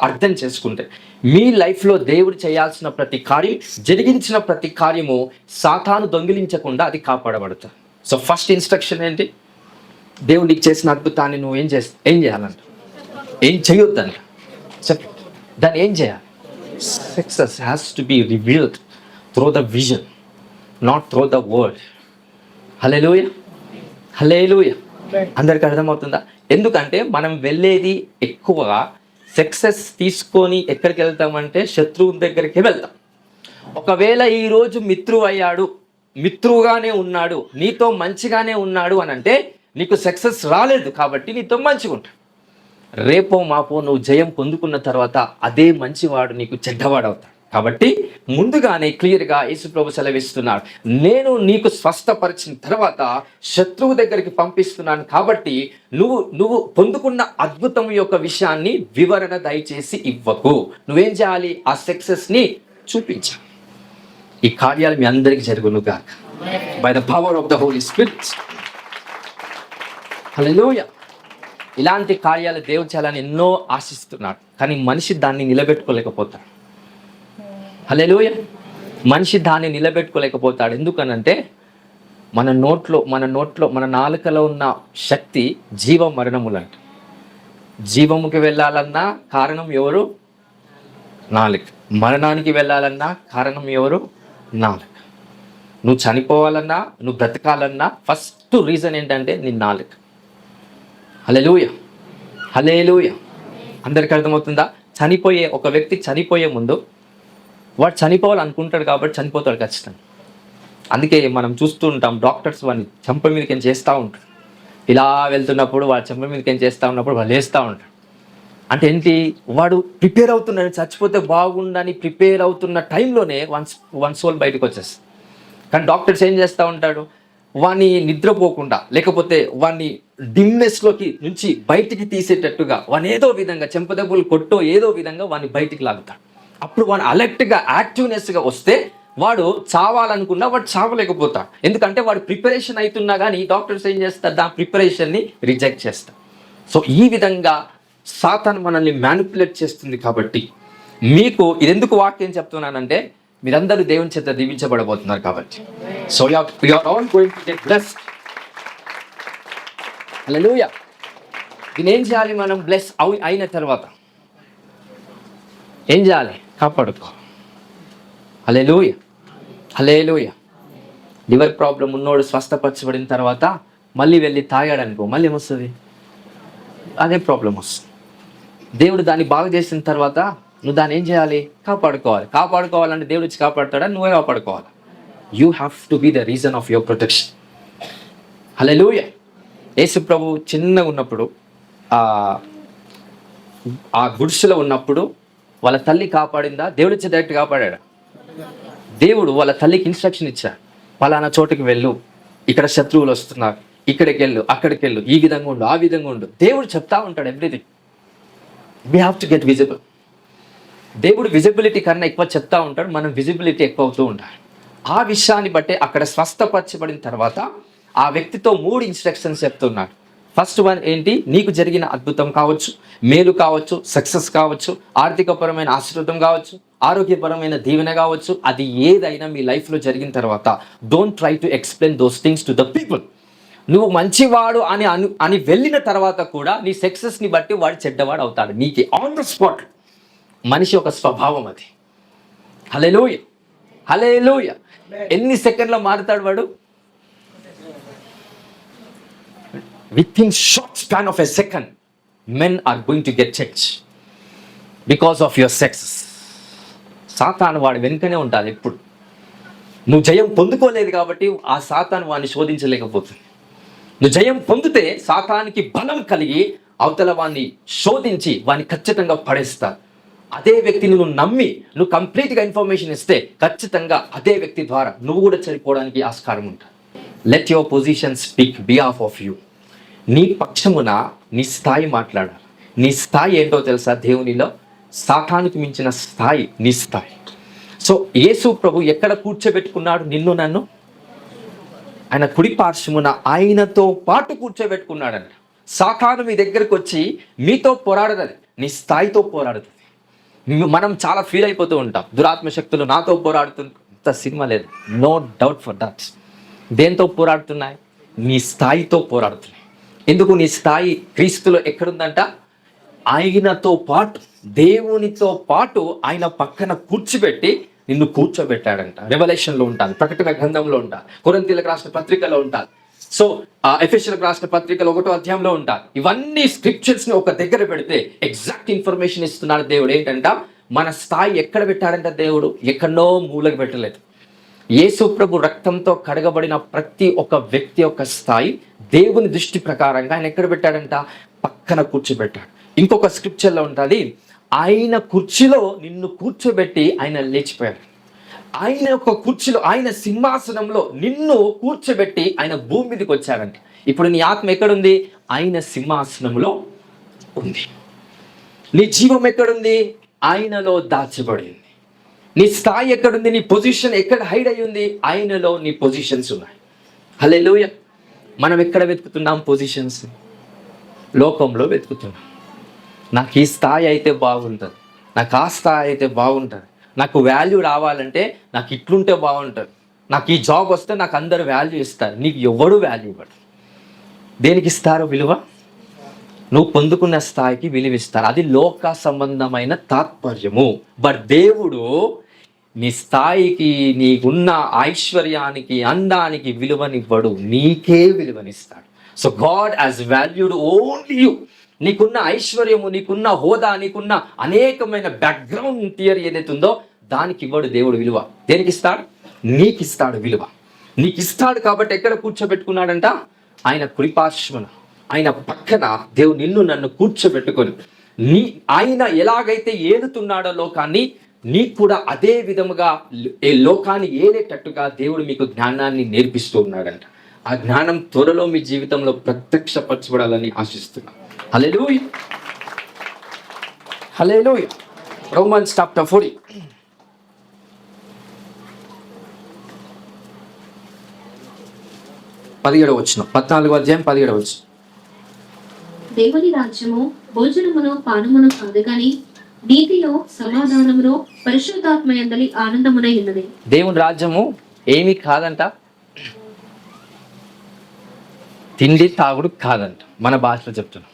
అర్థం చేసుకుంటే మీ లైఫ్లో దేవుడు చేయాల్సిన ప్రతి కార్యం, జరిగించిన ప్రతి కార్యము సాతాను దొంగిలించకుండా అది కాపాడబడుతుంది. సో ఫస్ట్ ఇన్స్ట్రక్షన్ ఏంటి? దేవుడు నీకు చేసిన అద్భుతాన్ని నువ్వు ఏం చేయాలంట? ఏం చేయొద్దంట చెప్పు. దాన్ని ఏం చేయాలి? Success has to be revealed through the vision, not through the word. Hallelujah, hallelujah. అందరికి అర్థమవుతుందా? ఎందుకంటే మనం వెళ్ళేది ఎక్కువగా సక్సెస్ తీసుకొని ఎక్కడికి వెళ్తామంటే శత్రువు దగ్గరికి వెళ్తాం. ఒకవేళ ఈరోజు మిత్రువు అయ్యాడు, మిత్రువుగానే ఉన్నాడు, నీతో మంచిగానే ఉన్నాడు అని అంటే నీకు సక్సెస్ రాలేదు కాబట్టి నీతో మంచిగా ఉంటాడు. రేపో మాపో నువ్వు జయం పొందుకున్న తర్వాత అదే మంచివాడు నీకు చెడ్డవాడు అవుతాడు. కాబట్టి ముందుగానే క్లియర్గా యేసుప్రభు సెలవిస్తున్నాడు, నేను నీకు స్వస్థపరిచిన తర్వాత శత్రువు దగ్గరికి పంపిస్తున్నాను. కాబట్టి నువ్వు పొందుకున్న అద్భుతం యొక్క విషయాన్ని వివరణ దయచేసి ఇవ్వకు. నువ్వేం చేయాలి? ఆ సక్సెస్ని చూపించాలి. ఈ కార్యాలు మీ అందరికీ జరుగును గాక by the power of the holy spirit. Hallelujah. ఇలాంటి కార్యాలు దేవుడు చేయాలని ఎన్నో ఆశిస్తున్నాడు, కానీ మనిషి దాన్ని నిలబెట్టుకోలేకపోతాడు. హల్లెలూయా. మనిషి దాన్ని నిలబెట్టుకోలేకపోతాడు. ఎందుకనంటే మన నాలుకలో ఉన్న శక్తి జీవ మరణములంట. జీవముకి వెళ్ళాలన్నా కారణం ఎవరు? నాలుక. మరణానికి వెళ్ళాలన్నా కారణం ఎవరు? నాలుక. నువ్వు చనిపోవాలన్నా, నువ్వు బ్రతకాలన్నా ఫస్ట్ రీజన్ ఏంటంటే నీ నాలుక. హల్లెలూయా, హల్లెలూయా. అందరికి అర్థమవుతుందా? ఒక వ్యక్తి చనిపోయే ముందు వాడు చనిపోవాలనుకుంటాడు కాబట్టి చనిపోతాడు ఖచ్చితంగా. అందుకే మనం చూస్తూ ఉంటాం, డాక్టర్స్ వాడిని చెంప మీదకి ఏం చేస్తూ ఉంటారు. ఇలా వెళ్తున్నప్పుడు వాడు చెంప మీదకి ఏం చేస్తూ ఉన్నప్పుడు వాళ్ళు వేస్తూ ఉంటాడు. అంటే ఏంటి? వాడు ప్రిపేర్ అవుతున్నాడు, చచ్చిపోతే బాగుండని ప్రిపేర్ అవుతున్న టైంలోనే వన్ సోల్ బయటకు వచ్చేస్తుంది. కానీ డాక్టర్స్ ఏం చేస్తూ ఉంటాడు? వాడిని నిద్రపోకుండా, లేకపోతే వాడిని డిమ్నెస్లోకి నుంచి బయటికి తీసేటట్టుగా వాడిని ఏదో విధంగా చెంపదెబ్బలు కొట్టో ఏదో విధంగా వాడిని బయటికి లాగుతాడు. అప్పుడు వాడు అలర్ట్గా, యాక్టివ్నెస్గా వస్తే వాడు చావాలనుకున్నా వాడు చావలేకపోతాడు. ఎందుకంటే వాడు ప్రిపరేషన్ అవుతున్నా కానీ డాక్టర్స్ ఏం చేస్తారు? దాని ప్రిపరేషన్ని రిజెక్ట్ చేస్తారు. సో ఈ విధంగా సాతాను మనల్ని మ్యానిపులేట్ చేస్తుంది. కాబట్టి మీకు ఇది ఎందుకు వాక్యం చెప్తున్నానంటే మీరందరూ దేవుని చేత దీవించబడబోతున్నారు కాబట్టి. So you are all going to get blessed. Hallelujah. దీన్ని ఏం చేయాలి? మనం బ్లెస్ అయిన తర్వాత ఏం చేయాలి? కాపాడుకో. హల్లెలూయా, హల్లెలూయా. లివర్ ప్రాబ్లం ఉన్నోడు స్వస్థపరచబడిన తర్వాత మళ్ళీ వెళ్ళి తాగాడనుకో, మళ్ళీ ఏమొస్తుంది? అదే ప్రాబ్లం వస్తుంది. దేవుడు దాన్ని బాగు చేసిన తర్వాత నువ్వు దాన్ని ఏం చేయాలి? కాపాడుకోవాలంటే దేవుడు వచ్చి కాపాడుతాడా? నువ్వే కాపాడుకోవాలి. You have to be the reason of your protection. Hallelujah. యేసు ప్రభు చిన్నగా ఉన్నప్పుడు ఆ గుడిసెలో ఉన్నప్పుడు వాళ్ళ తల్లి కాపాడిందా? దేవుడు వచ్చి డైరెక్ట్ కాపాడా? దేవుడు వాళ్ళ తల్లికి ఇన్స్ట్రక్షన్ ఇచ్చాడు, పలానా చోటుకి వెళ్ళు, ఇక్కడ శత్రువులు వస్తున్నారు, ఇక్కడికి వెళ్ళు, అక్కడికి వెళ్ళు, ఈ విధంగా ఉండు, ఆ విధంగా ఉండు. దేవుడు చెప్తా ఉంటాడు everything. We have to get visible. దేవుడు విజిబిలిటీ కన్నా ఎక్కువ చెప్తా ఉంటాడు, మనం విజిబిలిటీ ఎక్కువ అవుతూ ఉండాలి. ఆ విషయాన్ని బట్టే అక్కడ స్వస్థపరచబడిన తర్వాత ఆ వ్యక్తితో 3 ఇన్స్ట్రక్షన్స్ చెప్తున్నాడు. ఫస్ట్ వన్ ఏంటి? నీకు జరిగిన అద్భుతం కావచ్చు, మేలు కావచ్చు, సక్సెస్ కావచ్చు, ఆర్థికపరమైన ఆశీర్వాదం కావచ్చు, ఆరోగ్యపరమైన దీవెన కావచ్చు, అది ఏదైనా మీ లైఫ్లో జరిగిన తర్వాత don't try to explain those things to the people. నువ్వు మంచివాడు అని వెళ్ళిన తర్వాత కూడా నీ సక్సెస్ని బట్టి వాడు చెడ్డవాడు అవుతాడు. నీకు ఆన్ ద స్పాట్. మనిషి ఒక స్వభావం అది. హల్లెలూయా, హల్లెలూయా. ఎన్ని సెకండ్లో మారుతాడు వాడు? Within short span of a second, men are going to get changed because of your success. సాతాను వాడు వెనుకనే ఉంటుంది ఎప్పుడు. నువ్వు జయం పొందుకోలేదు కాబట్టి ఆ సాతాను వాడిని శోధించలేకపోతుంది. నువ్వు జయం పొందితే సాతానికి బలం కలిగి అవతల వాడిని శోధించి వాడిని ఖచ్చితంగా పడేస్తారు. అదే వ్యక్తిని నువ్వు నమ్మి నువ్వు కంప్లీట్గా ఇన్ఫర్మేషన్ ఇస్తే ఖచ్చితంగా అదే వ్యక్తి ద్వారా నువ్వు కూడా చనిపోవడానికి ఆస్కారం ఉంటుంది. Let your position speak behalf of you. నీ పక్షమున నీ స్థాయి మాట్లాడాలి. నీ స్థాయి ఏంటో తెలుసా? దేవునిలో సాతానుకు మించిన స్థాయి నీ స్థాయి. సో యేసు ప్రభు ఎక్కడ కూర్చోబెట్టుకున్నాడు నిన్ను నన్ను? ఆయన కుడి పార్శ్వమున ఆయనతో పాటు కూర్చోబెట్టుకున్నాడంట. సాతాను మీ దగ్గరకు వచ్చి మీతో పోరాడదు, నీ స్థాయితో పోరాడుతుంది. మనం చాలా ఫీల్ అయిపోతూ ఉంటాం, దురాత్మ శక్తులు నాతో పోరాడుతున్న సినిమా లేదు. No doubt for that. దేంతో పోరాడుతున్నాయి? నీ స్థాయితో పోరాడుతున్నాయి. ఎందుకు? నీ స్థాయి క్రీస్తులో ఎక్కడుందంట? ఆయనతో పాటు, దేవునితో పాటు ఆయన పక్కన కూర్చోబెట్టి నిన్ను కూర్చోబెట్టాడంట. రెవల్యూషన్లో ఉంటాను, ప్రకటన గ్రంథంలో ఉంటాను, కొరింథీయులకు రాసిన పత్రికలో ఉంటాను, సో ఎఫెసీయులకు రాసిన పత్రికలో 1వ అధ్యాయంలో ఉంటాను. ఇవన్నీ స్క్రిప్చర్స్ని ఒక దగ్గర పెడితే ఎగ్జాక్ట్ ఇన్ఫర్మేషన్ ఇస్తున్నాడు దేవుడు. ఏంటంట? మన స్థాయి ఎక్కడ పెట్టాడంట దేవుడు? ఎక్కడో మూలకు పెట్టలేదు. యేసు ప్రభు రక్తంతో కడగబడిన ప్రతి ఒక్క వ్యక్తి యొక్క స్థాయి దేవుని దృష్టి ప్రకారంగా ఆయన ఎక్కడ పెట్టాడంట? పక్కన కూర్చోబెట్టాడు. ఇంకొక స్క్రిప్చర్లో ఉంటుంది, ఆయన కుర్చీలో నిన్ను కూర్చోబెట్టి ఆయన లేచిపోయాడు. ఆయన యొక్క కుర్చీలో, ఆయన సింహాసనంలో నిన్ను కూర్చోబెట్టి ఆయన భూమి మీదకి వచ్చాడంట. ఇప్పుడు నీ ఆత్మ ఎక్కడుంది? ఆయన సింహాసనంలో ఉంది. నీ జీవం ఎక్కడుంది? ఆయనలో దాచబడింది. నీ స్థాయి ఎక్కడుంది? నీ పొజిషన్ ఎక్కడ హైడ్ అయి ఉంది? ఆయనలో నీ పొజిషన్స్ ఉన్నాయి. హల్లెలూయా. మనం ఎక్కడ వెతుకుతున్నాం పొజిషన్స్? లోకంలో వెతుకుతున్నాం. నాకు ఈ స్థాయి అయితే బాగుంటుంది, నాకు ఆ స్థాయి అయితే బాగుంటుంది, నాకు వాల్యూ రావాలంటే నాకు ఇట్లుంటే బాగుంటుంది, నాకు ఈ జాబ్ వస్తే నాకు అందరు వాల్యూ ఇస్తారు. నీకు ఎవడు వాల్యూ ఇవ్వడు. దేనికి ఇస్తారు విలువ? నువ్వు పొందుకున్న స్థాయికి విలువ ఇస్తారు. అది లోక సంబంధమైన తాత్పర్యము. బట్ దేవుడు నీ స్థాయికి, నీకున్న ఐశ్వర్యానికి, అందానికి విలువనివ్వడు, నీకే విలువనిస్తాడు. So God has valued only you. నీకున్న ఐశ్వర్యము, నీకున్న హోదా, నీకున్న అనేకమైన బ్యాక్గ్రౌండ్ థియరీ ఏదైతే ఉందో దానికి ఇవ్వడు దేవుడు విలువ. దేనికి ఇస్తాడు? నీకు ఇస్తాడు విలువ. నీకు ఇస్తాడు కాబట్టి ఎక్కడ కూర్చోబెట్టుకున్నాడంట? ఆయన కుడిపార్శ్వన, ఆయన పక్కన దేవుడు నిన్ను నన్ను కూర్చోబెట్టుకొని ఆయన ఎలాగైతే ఏలుతున్నాడో లోకాన్ని, నీకు కూడా అదే విధముగా ఈ లోకాన్ని ఏలేటట్టుగా దేవుడు మీకు జ్ఞానాన్ని నేర్పిస్తూ ఉన్నాడంట. ఆ జ్ఞానం త్వరలో మీ జీవితంలో ప్రత్యక్షపరచబడాలని ఆశిస్తున్నాను. హల్లెలూయా, హల్లెలూయా. రోమన్స్ చాప్టర్ 40 17వ వచనం, 14వ అధ్యాయం 17వ వచనం. దేవుని రాజ్యము భోజనమును పానమును కాదు కానీ నీతిలో సమాధానమును పరిశుద్ధాత్మయందలి ఆనందమునై ఉన్నది. దేవుని రాజ్యము ఏమీ కాదంట, తిండి తాగుడు కాదంట. మన భాషలో చెప్తున్నాం,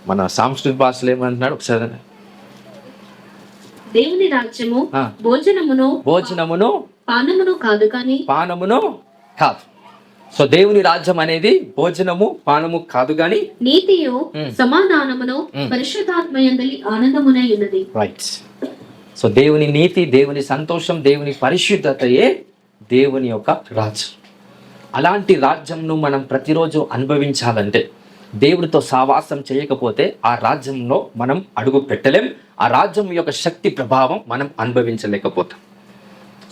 మన సాంస్కృతిక భాషలో ఏమంటున్నాడు ఒకసారి? దేవుని రాజ్యము భోజనమును పానమును కాదు కానీ పానమును కాదు. సో దేవుని రాజ్యం అనేది భోజనము పానము కాదు కానీ నీతియు సమాధానమును పరిశుద్ధాత్మయందలి ఆనందమునై ఉన్నది. రైట్. సో దేవుని నీతి, దేవుని సంతోషం, దేవుని పరిశుద్ధతయే దేవుని యొక్క రాజ్యం. అలాంటి రాజ్యంను మనం ప్రతిరోజు అనుభవించాలంటే, దేవుడితో సావాసం చేయకపోతే ఆ రాజ్యంలో మనం అడుగు పెట్టలేం. ఆ రాజ్యం యొక్క శక్తి ప్రభావం మనం అనుభవించలేకపోతాం.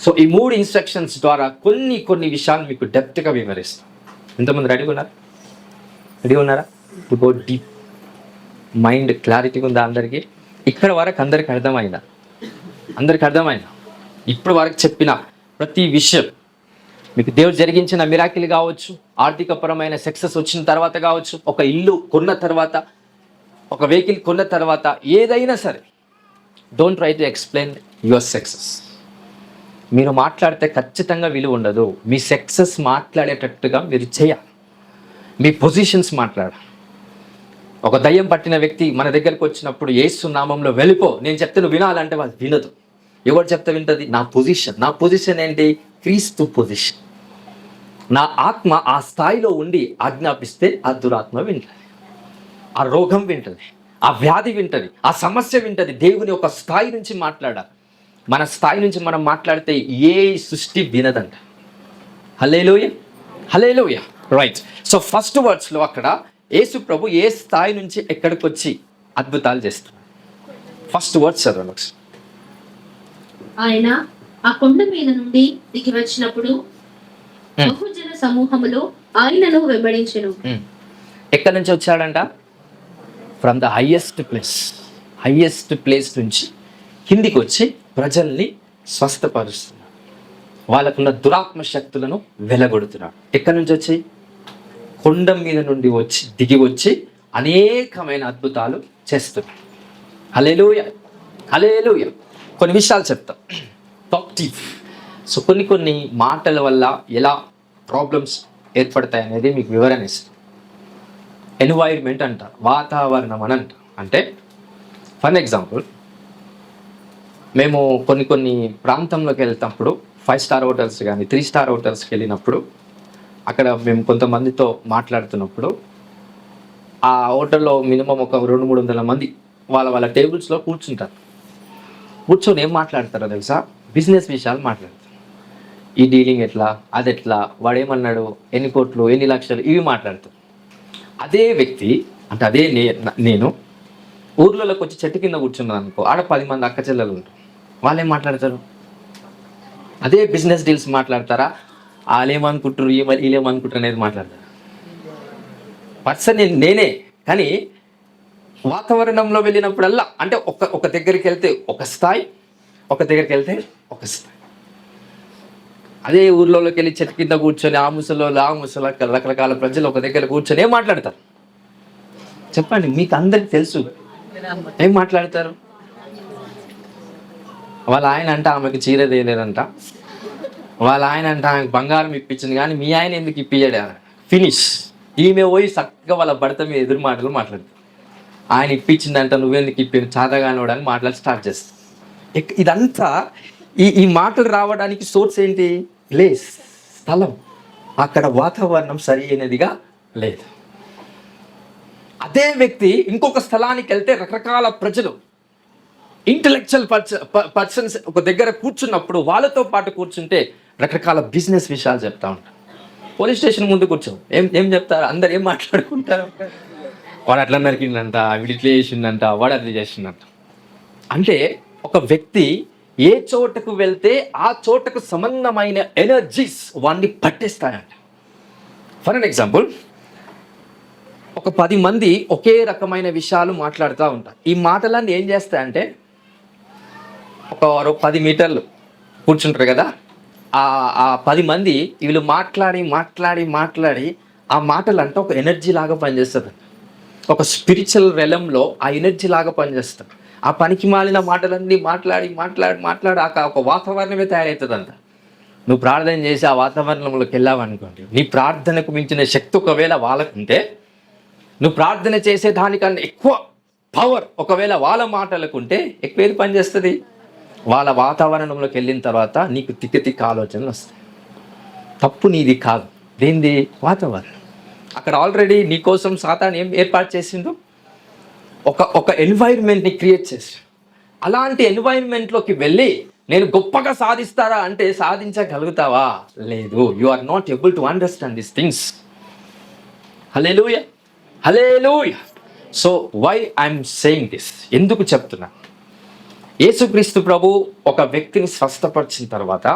సో ఈ 3 ఇన్స్ట్రక్షన్స్ ద్వారా కొన్ని విషయాలు మీకు డెప్త్గా వివరిస్తాం. ఇంతమంది రెడీగా ఉన్నారా? To go deep. Mind clarity ఉందా అందరికీ? ఇక్కడ వరకు అందరికి అర్థమైందా? ఇప్పుడు వరకు చెప్పిన ప్రతి విషయం మీకు దేవుడు జరిగించిన మిరాకిల్ కావచ్చు, ఆర్థికపరమైన సక్సెస్ వచ్చిన తర్వాత కావచ్చు, ఒక ఇల్లు కొన్న తర్వాత, ఒక వెహికల్ కొన్న తర్వాత, ఏదైనా సరే, don't try to explain your success. మీరు మాట్లాడితే ఖచ్చితంగా విలువ ఉండదు. మీ సక్సెస్ మాట్లాడేటట్టుగా మీరు చేయాలి. మీ పొజిషన్స్ మాట్లాడాలి. ఒక దయ్యం పట్టిన వ్యక్తి మన దగ్గరకు వచ్చినప్పుడు యేసు నామంలో వెళ్ళిపో, నేను చెప్తే నువ్వు వినాలంటే వాళ్ళు వినదు. ఎవరు చెప్తే వింటది? నా పొజిషన్ ఏంటి? క్రీస్తు పొజిషన్. నా ఆత్మ ఆ స్థాయిలో ఉండి ఆజ్ఞాపిస్తే ఆ దురాత్మ వింటది, ఆ రోగం వింటది, ఆ వ్యాధి వింటది, ఆ సమస్య వింటది. దేవుని ఒక స్థాయి నుంచి మాట్లాడాలి. మన స్థాయి నుంచి మనం మాట్లాడితే ఏ సృష్టి వినదంట. హల్లెలూయా. రైట్. సో ఫస్ట్ వర్డ్స్లో అక్కడ యేసు ప్రభు ఏ స్థాయి నుంచి ఎక్కడికి వచ్చి అద్భుతాలు చేస్తున్నాడు. ఫస్ట్ వర్డ్స్ చదవండి. ఆయన ఆ కొండ మీద నుండి దిగి వచ్చినప్పుడు బహుజన సమూహములో ఆయనను వెంబడించెను. ఎక్కడి నుంచి వచ్చాడంట? ఫ్రమ్ ద హైయెస్ట్ ప్లేస్ నుంచి కిందికి వచ్చి ప్రజల్ని స్వస్థపరుస్తున్నాడు. వాళ్ళకున్న దురాత్మ శక్తులను వెలగొడుతున్నాడు. ఎక్కడి నుంచి వచ్చి? కొండ మీద నుండి దిగి వచ్చి అనేకమైన అద్భుతాలు చేస్తున్నాడు. హల్లెలూయా. కొన్ని విషయాలు చెప్తాం. టాక్టివ్. సో కొన్ని మాటల వల్ల ఎలా ప్రాబ్లమ్స్ ఏర్పడతాయి అనేది మీకు వివరణ ఇస్తాం. ఎన్వైర్మెంట్ అంటారు, వాతావరణం అని అంటారు. అంటే ఫర్ ఎగ్జాంపుల్, మేము కొన్ని ప్రాంతంలోకి వెళ్తాప్పుడు 5 స్టార్ హోటల్స్ కానీ 3 స్టార్ హోటల్స్కి వెళ్ళినప్పుడు అక్కడ మేము కొంతమందితో మాట్లాడుతున్నప్పుడు ఆ హోటల్లో మినిమం ఒక 200-300 మంది వాళ్ళ టేబుల్స్లో కూర్చొని ఏం మాట్లాడతారో తెలుసా? బిజినెస్ విషయాలు మాట్లాడతారు. ఈ డీలింగ్ ఎట్లా, అది ఎట్లా, వాడేమన్నాడు, ఎన్ని కోట్లు, ఎన్ని లక్షలు, ఇవి మాట్లాడతారు. అదే వ్యక్తి అంటే అదే నేను ఊర్లలోకి వచ్చి చెట్టు కింద కూర్చున్నాను అనుకో, ఆడ 10 మంది అక్క చెల్లెలు ఉంటారు. వాళ్ళు ఏం మాట్లాడతారు? అదే బిజినెస్ డీల్స్ మాట్లాడతారా? వాళ్ళు ఏమనుకుంటారు, వీళ్ళు ఏమనుకుంటారు అనేది మాట్లాడతారు. పర్సన్ నేనే, కానీ వాతావరణంలో వెళ్ళినప్పుడల్లా అంటే ఒక దగ్గరికి వెళ్తే ఒక స్థాయి, ఒక దగ్గరికి వెళ్తే ఒక స్థాయి. అదే ఊర్లోకి వెళ్ళి చెట్టు కింద కూర్చొని ఆ ముసలో రకరకాల ప్రజలు ఒక దగ్గర కూర్చొని ఏం మాట్లాడతారు చెప్పండి? మీకు అందరికి తెలుసు ఏం మాట్లాడతారు. వాళ్ళ ఆయన అంటే ఆమెకు చీర తేలేదంట, వాళ్ళ ఆయన అంటే ఆమెకు బంగారం ఇప్పించింది, కానీ మీ ఆయన ఎందుకు ఇప్పించాడు? ఫినిష్. ఈమె పోయి చక్కగా వాళ్ళ భర్త మీద ఎదురు మాటలు మాట్లాడుతుంది. ఆయన ఇప్పించిందంట, నువ్వెందుకు ఇప్పింది, చాతగానోడని మాట్లాడి స్టార్ట్ చేస్తాం. ఇదంతా ఈ మాటలు రావడానికి సోర్స్ ఏంటి? ప్లేస్, స్థలం. అక్కడ వాతావరణం సరి అయినదిగా లేదు. అదే వ్యక్తి ఇంకొక స్థలానికి వెళ్తే రకరకాల ప్రజలు, ఇంటలెక్చువల్ పర్సన్స్ ఒక దగ్గర కూర్చున్నప్పుడు వాళ్ళతో పాటు కూర్చుంటే రకరకాల బిజినెస్ విషయాలు చెప్తా ఉంటారు. పోలీస్ స్టేషన్ ముందు కూర్చో ఏం చెప్తారు? అందరు ఏం మాట్లాడుకుంటారు? వాడు అట్లా నరికిందంట, వీడు ఇట్లా చేసిందంట, వాడు అట్లా చేసిందంట. అంటే ఒక వ్యక్తి ఏ చోటకు వెళ్తే ఆ చోటకు సంబంధమైన ఎనర్జీస్ వాడిని పట్టేస్తాయంట. ఫర్ అన్ ఎగ్జాంపుల్, ఒక 10 మంది ఒకే రకమైన విషయాలు మాట్లాడుతూ ఉంటారు. ఈ మాటలన్నీ ఏం చేస్తాయంటే, ఒక 10 మీటర్లు కూర్చుంటారు కదా, ఆ 10 మంది వీళ్ళు మాట్లాడి ఆ మాటలు అంటే ఒక ఎనర్జీ లాగా పనిచేస్తుంది. ఒక స్పిరిచువల్ రెలంలో ఆ ఎనర్జీ లాగా పనిచేస్తుంది. ఆ పనికి మాలిన మాటలన్నీ మాట్లాడి ఒక వాతావరణమే తయారవుతుందంట. నువ్వు ప్రార్థన చేసి ఆ వాతావరణంలోకి వెళ్ళావనుకోండి, నీ ప్రార్థనకు మించిన శక్తి ఒకవేళ వాళ్ళకుంటే, నువ్వు ప్రార్థన చేసే దానికన్నా ఎక్కువ పవర్ ఒకవేళ వాళ్ళ మాటలకుంటే ఎక్కువ ఏది పనిచేస్తుంది? వాళ్ళ వాతావరణంలోకి వెళ్ళిన తర్వాత నీకు తిక్క ఆలోచనలు వస్తాయి. తప్పు నీది కాదు, దేనిది? వాతావరణం. అక్కడ ఆల్రెడీ నీకోసం సాతాను ఏం ఏర్పాటు చేసిందో, ఒక ఎన్వైర్న్మెంట్ని క్రియేట్ చేసి, అలాంటి ఎన్వైర్న్మెంట్లోకి వెళ్ళి నేను గొప్పగా సాధిస్తారా అంటే సాధించగలుగుతావా? లేదు. You are not able to understand these things. Hallelujah, hallelujah. So why I'm saying this? ఎందుకు చెప్తున్నా? యేసుక్రీస్తు ప్రభు ఒక వ్యక్తిని స్వస్థపరిచిన తర్వాత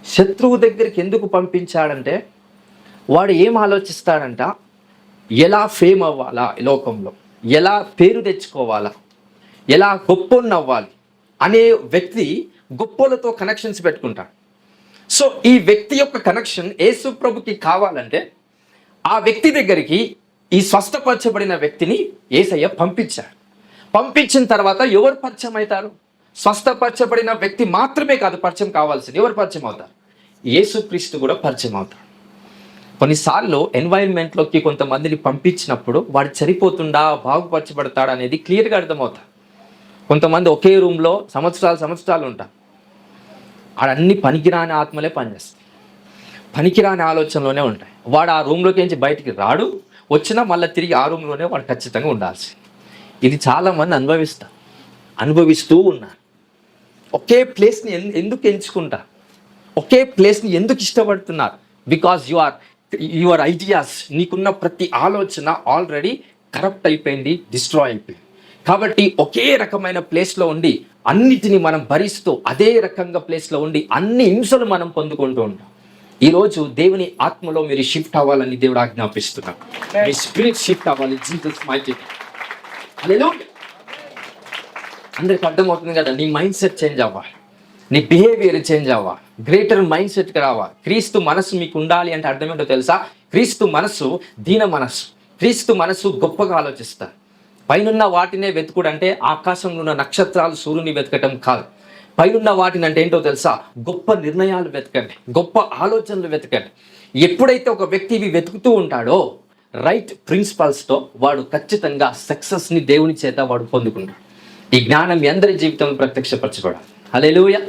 శత్రువు దగ్గరికి ఎందుకు పంపించాడంటే, వాడు ఏం ఆలోచిస్తాడంట, ఎలా ఫేమ్ అవ్వాలా ఈ లోకంలో, ఎలా పేరు తెచ్చుకోవాలా, ఎలా గొప్పనవ్వాలి అనే వ్యక్తి గొప్పలతో కనెక్షన్స్ పెట్టుకుంటాడు. సో ఈ వ్యక్తి యొక్క కనెక్షన్ యేసు ప్రభుకి కావాలంటే ఆ వ్యక్తి దగ్గరికి ఈ స్వస్థపరచబడిన వ్యక్తిని యేసయ్య పంపించాడు. పంపించిన తర్వాత ఎవరు పరిచయం అవుతారు? స్వస్థపరచబడిన వ్యక్తి మాత్రమే కాదు పరిచయం కావాల్సింది. ఎవరు పరిచయం అవుతారు? యేసుక్రీస్తు కూడా పరిచయం అవుతారు. కొన్నిసార్లు ఎన్వైరన్మెంట్లోకి కొంతమందిని పంపించినప్పుడు వాడు చనిపోతుండా బాగుపరచబడతాడు అనేది క్లియర్గా అర్థమవుతారు. కొంతమంది ఒకే రూమ్లో సంవత్సరాలు ఉంటారు. ఆడన్ని పనికిరాని ఆత్మలే పనిచేస్తాయి, పనికిరాని ఆలోచనలోనే ఉంటాయి. వాడు ఆ రూమ్లోకి నుంచి బయటికి రాడు, వచ్చినా మళ్ళీ తిరిగి ఆ రూమ్లోనే వాడు ఖచ్చితంగా ఉండాల్సి. ఇది చాలామంది అనుభవిస్తూ ఉన్నారు. ఒకే ప్లేస్ని ఎందుకు ఎంచుకుంటారు? ఒకే ప్లేస్ని ఎందుకు ఇష్టపడుతున్నారు? బికాజ్ యువర్ ఐడియాస్, నీకున్న ప్రతి ఆలోచన ఆల్రెడీ కరప్ట్ అయిపోయింది, డిస్ట్రాయ్ అయిపోయింది. కాబట్టి ఒకే రకమైన ప్లేస్లో ఉండి అన్నిటిని మనం భరిస్తూ అదే రకంగా ప్లేస్లో ఉండి అన్ని హింసలు మనం పొందుకుంటూ ఉంటాం. ఈరోజు దేవుని ఆత్మలో మీరు షిఫ్ట్ అవ్వాలని దేవుడు ఆజ్ఞాపిస్తున్నాం. మీ స్పిరిట్ షిఫ్ట్ అవ్వాలి. Jesus mighty. హల్లెలూయా. అందరికి అర్థమవుతుంది కదా? నీ మైండ్ సెట్ చేంజ్ అవ్వాలి, నీ బిహేవియర్ చేంజ్ అవ్వాలి, గ్రేటర్ మైండ్ సెట్కి రావాలి. క్రీస్తు మనసు మీకు ఉండాలి అంటే అర్థం ఏంటో తెలుసా? క్రీస్తు మనసు దీన మనసు, క్రీస్తు మనసు గొప్పగా ఆలోచిస్తారు. పైనున్న వాటినే వెతుకుడు అంటే ఆకాశంలో ఉన్న నక్షత్రాలు సూర్యుని వెతకటం కాదు. పైనున్న వాటిని అంటే ఏంటో తెలుసా? గొప్ప నిర్ణయాలు వెతకండి, గొప్ప ఆలోచనలు వెతకండి. ఎప్పుడైతే ఒక వ్యక్తి ఇవి వెతుకుతూ ఉంటాడో రైట్ ప్రిన్సిపల్స్తో వాడు ఖచ్చితంగా సక్సెస్ని దేవుని చేత వాడు పొందుకుంటాడు. ఈ జ్ఞానం మీ అందరి జీవితంలో ప్రత్యక్షపరచబడాలి. హల్లెలూయా,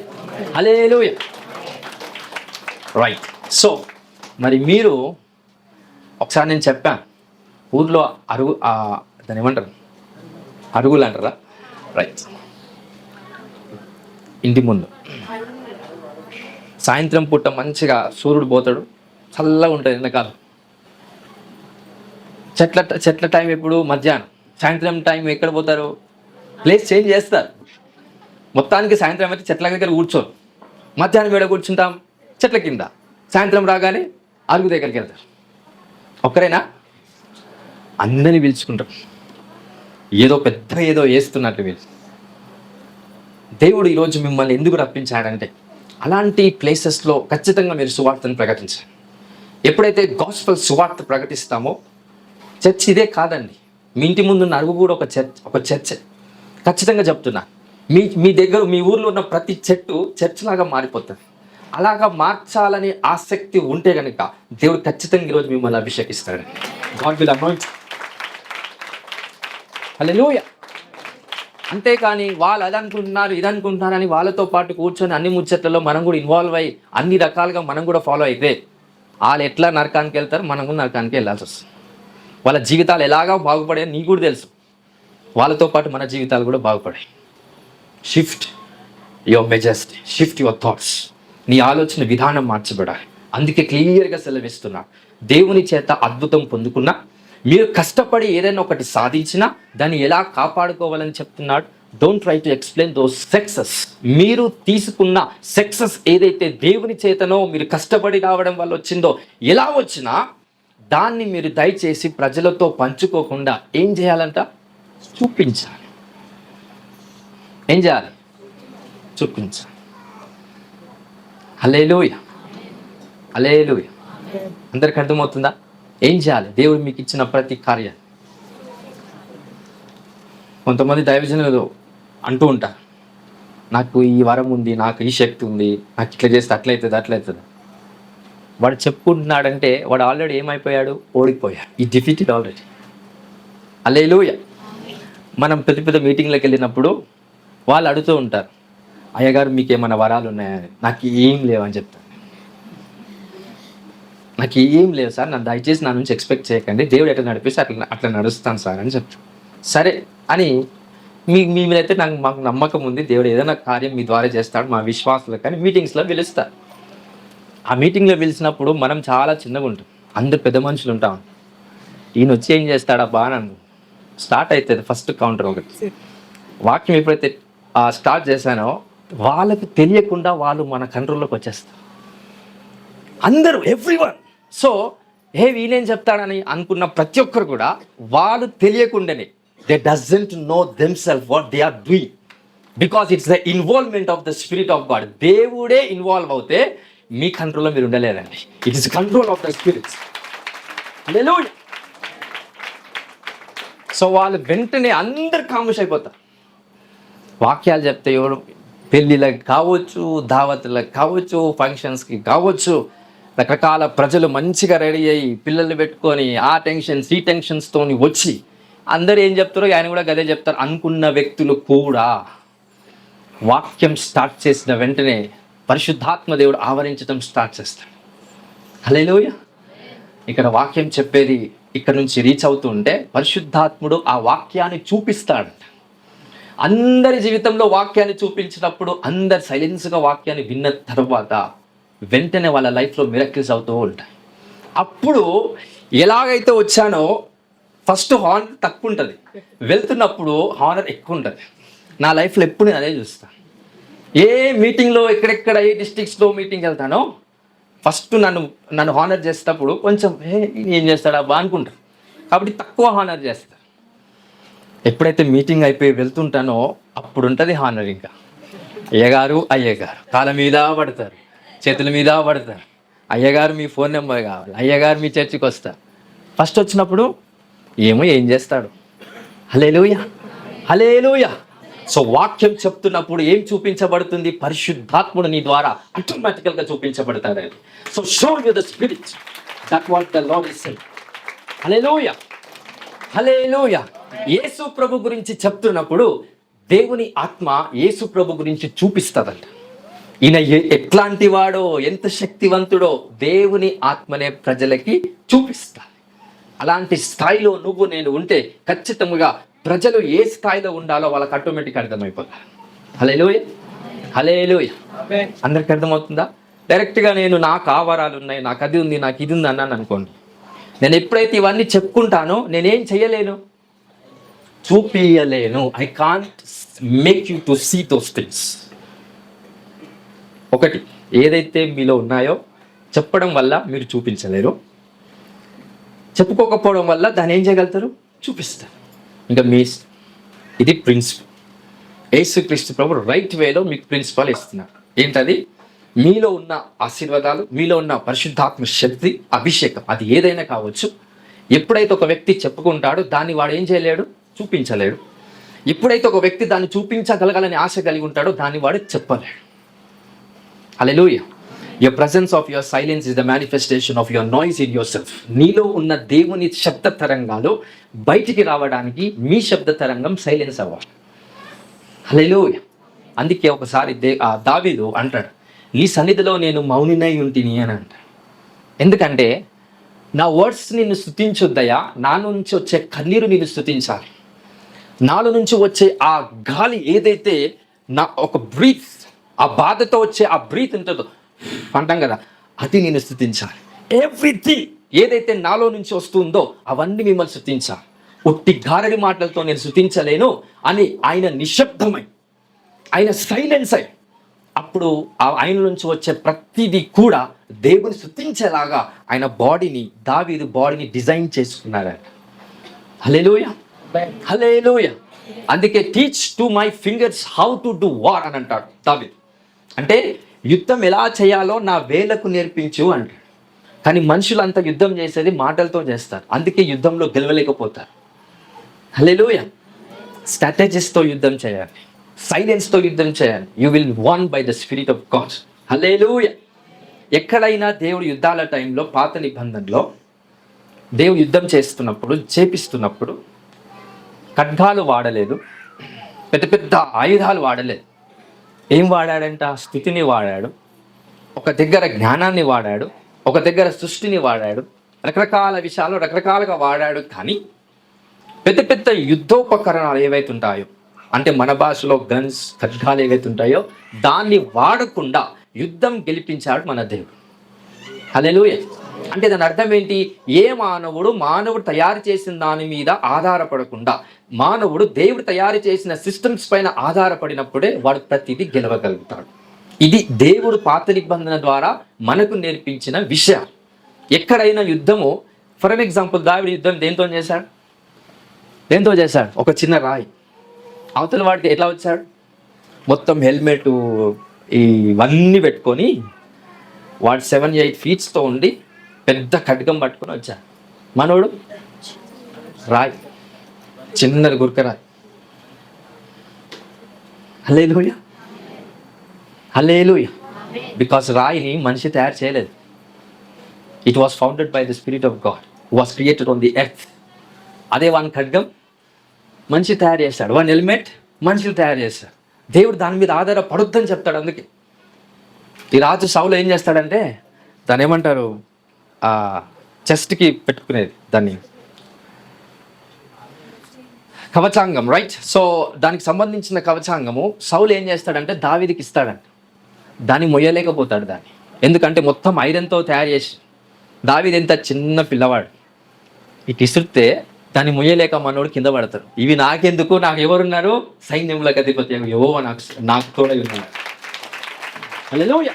హల్లెలూయా. రైట్. సో మరి మీరు ఒకసారి నేను చెప్పాను, ఊర్లో దాన్ని ఏమంటారు, అరుగులు అంటారా? రైట్. ఇంటి ముందు సాయంత్రం పూట మంచిగా సూర్యుడు పోతాడు, చల్లగా ఉంటుంది ఎండాకాలం. చెట్ల టైం ఎప్పుడు? మధ్యాహ్నం. సాయంత్రం టైం ఎక్కడ పోతారు? ప్లేస్ చేంజ్ చేస్తారు. మొత్తానికి సాయంత్రం అయితే చెట్ల దగ్గర కూర్చోరు, మధ్యాహ్నం వేడ కూర్చుంటాం చెట్ల కింద, సాయంత్రం రాగానే అరుగు దగ్గరికి వెళ్తారు. ఒక్కరేనా? అందరినీ పిలుచుకుంటారు, ఏదో వేస్తున్నట్టు మీరు. దేవుడు ఈరోజు మిమ్మల్ని ఎందుకు రప్పించాడంటే అలాంటి ప్లేసెస్లో ఖచ్చితంగా మీరు సువార్తను ప్రకటించాలి. ఎప్పుడైతే గాస్పెల్ సువార్త ప్రకటిస్తామో, చర్చ్ ఇదే కాదండి, మీ ఇంటి ముందున్న అరుగు కూడా ఒక చర్చ్. ఖచ్చితంగా చెప్తున్నా, మీ దగ్గర మీ ఊర్లో ఉన్న ప్రతి చెట్టు చర్చ్ లాగా మారిపోతుంది. అలాగా మార్చాలని ఆసక్తి ఉంటే కనుక దేవుడు ఖచ్చితంగా ఈరోజు మిమ్మల్ని అభిషేకిస్తాడు. God will anoint. హల్లెలూయా. అంతేకాని వాళ్ళు అది అనుకుంటున్నారు ఇది అనుకుంటున్నారు అని వాళ్ళతో పాటు కూర్చొని అన్ని ముచ్చట్లలో మనం కూడా ఇన్వాల్వ్ అయ్యి అన్ని రకాలుగా మనం కూడా ఫాలో అయితే వాళ్ళు ఎట్లా నరకానికి వెళ్తారు, మనం కూడా నరకానికి వెళ్ళాల్సి వస్తుంది. వాళ్ళ జీవితాలు ఎలాగా బాగుపడే నీకు కూడా తెలుసు, వాళ్ళతో పాటు మన జీవితాలు కూడా బాగుపడాయి. Shift your majesty, shift your thoughts. నీ ఆలోచన విధానం మార్చబడాలి. అందుకే క్లియర్గా సెలవిస్తున్నా, దేవుని చేత అద్భుతం పొందుకున్నా, మీరు కష్టపడి ఏదైనా ఒకటి సాధించినా దాన్ని ఎలా కాపాడుకోవాలని చెప్తున్నాడు. Don't try to explain those success. మీరు తీసుకున్న సక్సెస్ ఏదైతే దేవుని చేతనో మీరు కష్టపడి రావడం వల్ల వచ్చిందో, ఎలా వచ్చినా దాన్ని మీరు దయచేసి ప్రజలతో పంచుకోకుండా ఏం చేయాలంట? చూపించాలి. ఏం చేయాలి? చూపించాలి. హల్లెలూయా, హల్లెలూయా. అందరికి అర్థమవుతుందా? ఏం చేయాలి? దేవుడు మీకు ఇచ్చిన ప్రతి కార్యం. కొంతమంది దైవజనులు అంటూ ఉంటారు, నాకు ఈ వరం ఉంది, నాకు ఈ శక్తి ఉంది, నాకు ఇట్లా చేస్తే అట్లయితుంది. వాడు చెప్పుకుంటున్నాడంటే వాడు ఆల్రెడీ ఏమైపోయాడు? ఓడిపోయాడు. ఈ డిఫీటెడ్ ఆల్రెడీ. హల్లెలూయా. మనం పెద్ద మీటింగ్లకు వెళ్ళినప్పుడు వాళ్ళు అడుగుతూ ఉంటారు, అయ్యగారు మీకు ఏమైనా వరాలు ఉన్నాయని. నాకు ఏం లేవని చెప్తాను. నాకు ఏం లేదు సార్, నన్ను దయచేసి నా నుంచి ఎక్స్పెక్ట్ చేయకండి, దేవుడు ఎట్లా నడిపిస్తే అట్లా నడుస్తాను సార్ అని చెప్తాను. సరే అని మీ మీరైతే మాకు నమ్మకం ఉంది, దేవుడు ఏదైనా కార్యం మీ ద్వారా చేస్తాడు, మా విశ్వాసాలు. కానీ మీటింగ్స్లో పిలుస్తారు. ఆ మీటింగ్లో పిలిచినప్పుడు మనం చాలా చిన్నగా ఉంటాం, అందరు పెద్ద మనుషులు ఉంటాం. ఈయన వచ్చి ఏం చేస్తాడబ్బా అని స్టార్ట్ అవుతుంది ఫస్ట్ కౌంటర్ ఒకటి. వాక్యం ఎప్పుడైతే స్టార్ట్ చేశానో వాళ్ళకి తెలియకుండా వాళ్ళు మన కంట్రోల్లోకి వచ్చేస్తారు అందరూ, ఎవ్రీవన్. సో వీళ్ళేం చెప్తాడని అనుకున్న ప్రతి ఒక్కరు కూడా వాళ్ళు తెలియకుండానే they doesn't know themselves what they are doing, because it's the involvement of the spirit of God. దేవుడే ఇన్వాల్వ్ అవుతే మీ కంట్రోల్లో మీరు ఉండలేదండి. It is control of the spirits. Hallelujah. So వాళ్ళు వెంటనే అందరు కాముష్ అయిపోతారు. వాక్యాలు చెప్తే ఎవరు పెళ్ళిళ్ళకి కావచ్చు, దావతులకు కావచ్చు, ఫంక్షన్స్కి కావచ్చు, రకరకాల ప్రజలు మంచిగా రెడీ అయ్యి పిల్లల్ని పెట్టుకొని ఆ టెన్షన్స్ ఈ టెన్షన్స్తో వచ్చి అందరు ఏం చెప్తారో ఆయన కూడా గదే చెప్తారు అనుకున్న వ్యక్తులు కూడా వాక్యం స్టార్ట్ చేసిన వెంటనే పరిశుద్ధాత్మ దేవుడు ఆవరించడం స్టార్ట్ చేస్తాడు. హల్లెలూయా. ఇక్కడ వాక్యం చెప్పేది ఇక్కడ నుంచి రీచ్ అవుతుంటే పరిశుద్ధాత్ముడు ఆ వాక్యాన్ని చూపిస్తాడు. అందరి జీవితంలో వాక్యాన్ని చూపించినప్పుడు అందరు సైలెన్స్గా వాక్యాన్ని విన్న తర్వాత వెంటనే వాళ్ళ లైఫ్లో మిరకిల్స్ అవుతూ ఉంటాయి. అప్పుడు ఎలాగైతే వచ్చానో ఫస్ట్ హానర్ తక్కువ ఉంటుంది, వెళ్తున్నప్పుడు హానర్ ఎక్కువ ఉంటుంది. నా లైఫ్లో ఎప్పుడు నేను అదే చూస్తాను. ఏ మీటింగ్లో ఎక్కడెక్కడ ఏ డిస్ట్రిక్ట్స్లో మీటింగ్కి వెళ్తానో ఫస్ట్ నన్ను హానర్ చేసేటప్పుడు కొంచెం ఏం చేస్తాడా బా అనుకుంటాను, కాబట్టి తక్కువ హానర్ చేస్తాను. ఎప్పుడైతే మీటింగ్ అయిపోయి వెళ్తుంటానో అప్పుడు ఉంటుంది హానర్. ఇంకా అయ్యగారు కాళ్ళ మీద పడతారు, చేతుల మీద పడతారు. అయ్యగారు మీ ఫోన్ నెంబర్ కావాలి, అయ్యగారు మీ చర్చికి వస్తారు. ఫస్ట్ వచ్చినప్పుడు ఏం చేస్తాడు. హల్లెలూయా, హల్లెలూయా. సో వాక్యం చెప్తున్నప్పుడు ఏం చూపించబడుతుంది? పరిశుద్ధాత్ముడు నీ ద్వారా ఆటోమేటికల్గా చూపించబడతాడు. So show you the spirit that what the lord is saying. Hallelujah, hallelujah. యేసు ప్రభు గురించి చెప్తున్నప్పుడు దేవుని ఆత్మ యేసు ప్రభు గురించి చూపిస్తుందంట. ఈయన ఎట్లాంటి వాడో, ఎంత శక్తివంతుడో దేవుని ఆత్మనే ప్రజలకి చూపిస్తాడు. అలాంటి స్థాయిలో నువ్వు నేను ఉంటే ఖచ్చితంగా ప్రజలు ఏ స్థాయిలో ఉండాలో వాళ్ళకి ఆటోమేటిక్ అర్థమైపోతారు. హల్లెలూయా, హల్లెలూయా. అందరికి అర్థమవుతుందా? డైరెక్ట్గా నాకు ఆవరాలు ఉన్నాయి, నాకు అది ఉంది, నాకు ఇది ఉంది అన్నాను అనుకోండి, నేను ఎప్పుడైతే ఇవన్నీ చెప్పుకుంటానో నేనేం చేయలేను, చూపియలేను. I can't make you to see those things. ఒకటి, ఏదైతే మీలో ఉన్నాయో చెప్పడం వల్ల మీరు చూపించలేరు, చెప్పుకోకపోవడం వల్ల దాన్ని ఏం చేయగలుగుతారు? చూపిస్తారు. ఇంకా ఇది ప్రిన్సిపల్. యేసుక్రీస్తు ప్రభు రైట్ వేలో మీకు ప్రిన్సిపల్ ఇస్తున్నారు. ఏంటది? మీలో ఉన్న ఆశీర్వాదాలు, మీలో ఉన్న పరిశుద్ధాత్మ శక్తి, అభిషేకం, అది ఏదైనా కావచ్చు. ఎప్పుడైతే ఒక వ్యక్తి చెప్పుకుంటాడో దాన్ని వాడు ఏం చేయలేడు? చూపించలేడు. ఎప్పుడైతే ఒక వ్యక్తి దాన్ని చూపించగలగాలని ఆశ కలిగి ఉంటాడో దాన్ని వాడు చెప్పలేడు. హల్లెలూయా. Your presence of your silence is the manifestation of your noise in yourself. నీలో ఉన్న దేవుని శబ్ద తరంగాలు బయటికి రావడానికి మీ శబ్ద తరంగం సైలెన్స్ అవ్వాలి. హల్లెలూయా. అందుకే ఒకసారి దావీదు అంటాడు, నీ సన్నిధిలో నేను మౌనినై ఉంటిని అని అంటాడు. ఎందుకంటే నా వర్డ్స్ నిన్ను స్తుతించొద్దయా, నా నుంచి వచ్చే కన్నీరు నిన్ను స్తుతించాలి. నాలో నుంచి వచ్చే ఆ గాలి ఏదైతే నా ఒక బ్రీత్, ఆ బాధతో వచ్చే ఆ బ్రీత్ ఉంటుందో అంటాం కదా, అది నేను స్తుతించాలి. ఎవ్రీథింగ్ ఏదైతే నాలో నుంచి వస్తుందో అవన్నీ మిమ్మల్ని స్తుతించాలి. ఉట్టి గారడి మాటలతో నేను స్తుతించలేను అని ఆయన నిశ్శబ్దమై, ఆయన సైలెన్స్ అయి, అప్పుడు ఆయన నుంచి వచ్చే ప్రతిదీ కూడా దేవుని స్తుతించేలాగా ఆయన దావీదు బాడీని డిజైన్ చేసుకున్నాడు. హల్లెలూయా, హల్లెలూయా. అందుకే teach to my fingers how to do war అని అంటాడు దావీదు. అంటే యుద్ధం ఎలా చేయాలో నా వేలకు నేర్పించు అంటాడు. కానీ మనుషులంతా యుద్ధం చేసేది మాటలతో చేస్తారు, అందుకే యుద్ధంలో గెలవలేకపోతారు. హల్లెలూయా. స్ట్రాటజీస్తో యుద్ధం చేయాలి, సైలెన్స్తో యుద్ధం చేయాలి. You will won by the spirit of God. Hallelujah. ఎక్కడైనా దేవుడు యుద్ధాల టైంలో, పాత నిబంధనలో దేవుడు యుద్ధం చేపిస్తున్నప్పుడు ఖడ్గాలు వాడలేదు, పెద్ద పెద్ద ఆయుధాలు వాడలేదు. ఏం వాడాడంట? స్తుతిని వాడాడు, ఒక దగ్గర జ్ఞానాన్ని వాడాడు, ఒక దగ్గర సృష్టిని వాడాడు, రకరకాల విషయాలు రకరకాలుగా వాడాడు. కానీ పెద్ద పెద్ద యుద్ధోపకరణాలు ఏవైతే ఉంటాయో, అంటే మన భాషలో గన్స్, ఖడ్గాలు ఏవైతే ఉంటాయో దాన్ని వాడకుండా యుద్ధం గెలిపించాడు మన దేవుడు. హల్లెలూయా. అంటే దాని అర్థం ఏంటి? ఏ మానవుడు తయారు చేసిన దాని మీద ఆధారపడకుండా, మానవుడు దేవుడు తయారు చేసిన సిస్టమ్స్ పైన ఆధారపడినప్పుడే వాడు ప్రతిదీ గెలవగలుగుతాడు. ఇది దేవుడు పాత నిబంధన ద్వారా మనకు నేర్పించిన విషయం. ఎక్కడైనా యుద్ధము, ఫర్ ఎన్ ఎగ్జాంపుల్, దావీదు యుద్ధం దేంతో చేశాడు? ఒక చిన్న రాయి. అవతల వాడికి ఎట్లా వచ్చాడు? మొత్తం హెల్మెట్ ఇవన్నీ పెట్టుకొని వాడు 7-8 feet ఉండి పెద్ద ఖడ్గం పట్టుకొని వచ్చాడు. మనోడు రాయి, చిన్న గురకరాయి. హల్లెలూయా, హల్లెలూయా. బికాస్ రాయిని మనిషి తయారు చేయలేదు. It was founded by the spirit of God, was created on the earth. అదే వాని ఖడ్గం మనిషి తయారు చేస్తాడు, వాని హెల్మెట్ మనుషులు తయారు చేస్తాడు. దేవుడు దాని మీద ఆధారపడొద్దని చెప్తాడు. అందుకే ఈ రాజు సౌలు ఏం చేస్తాడంటే, దాన్ని ఏమంటారు, చెస్ట్కి పెట్టుకునేది, దాన్ని కవచాంగం, రైట్? సో దానికి సంబంధించిన కవచాంగము సౌలు ఏం చేస్తాడంటే దావీదుకి ఇస్తాడంట. దాన్ని మొయ్యలేకపోతాడు దాన్ని, ఎందుకంటే మొత్తం ఐరన్తో తయారు చేసి. దావీదు ఎంత చిన్న పిల్లవాడు, ఇటు ఇసురితే దాన్ని మొయ్యలేక మనోడు కింద పడతాడు. ఇవి నాకెందుకు, నాకు ఎవరున్నారు? సైన్యంలోకి అధిపతి యెహోవా నాకు తోడై ఉన్నాడు. హల్లెలూయా,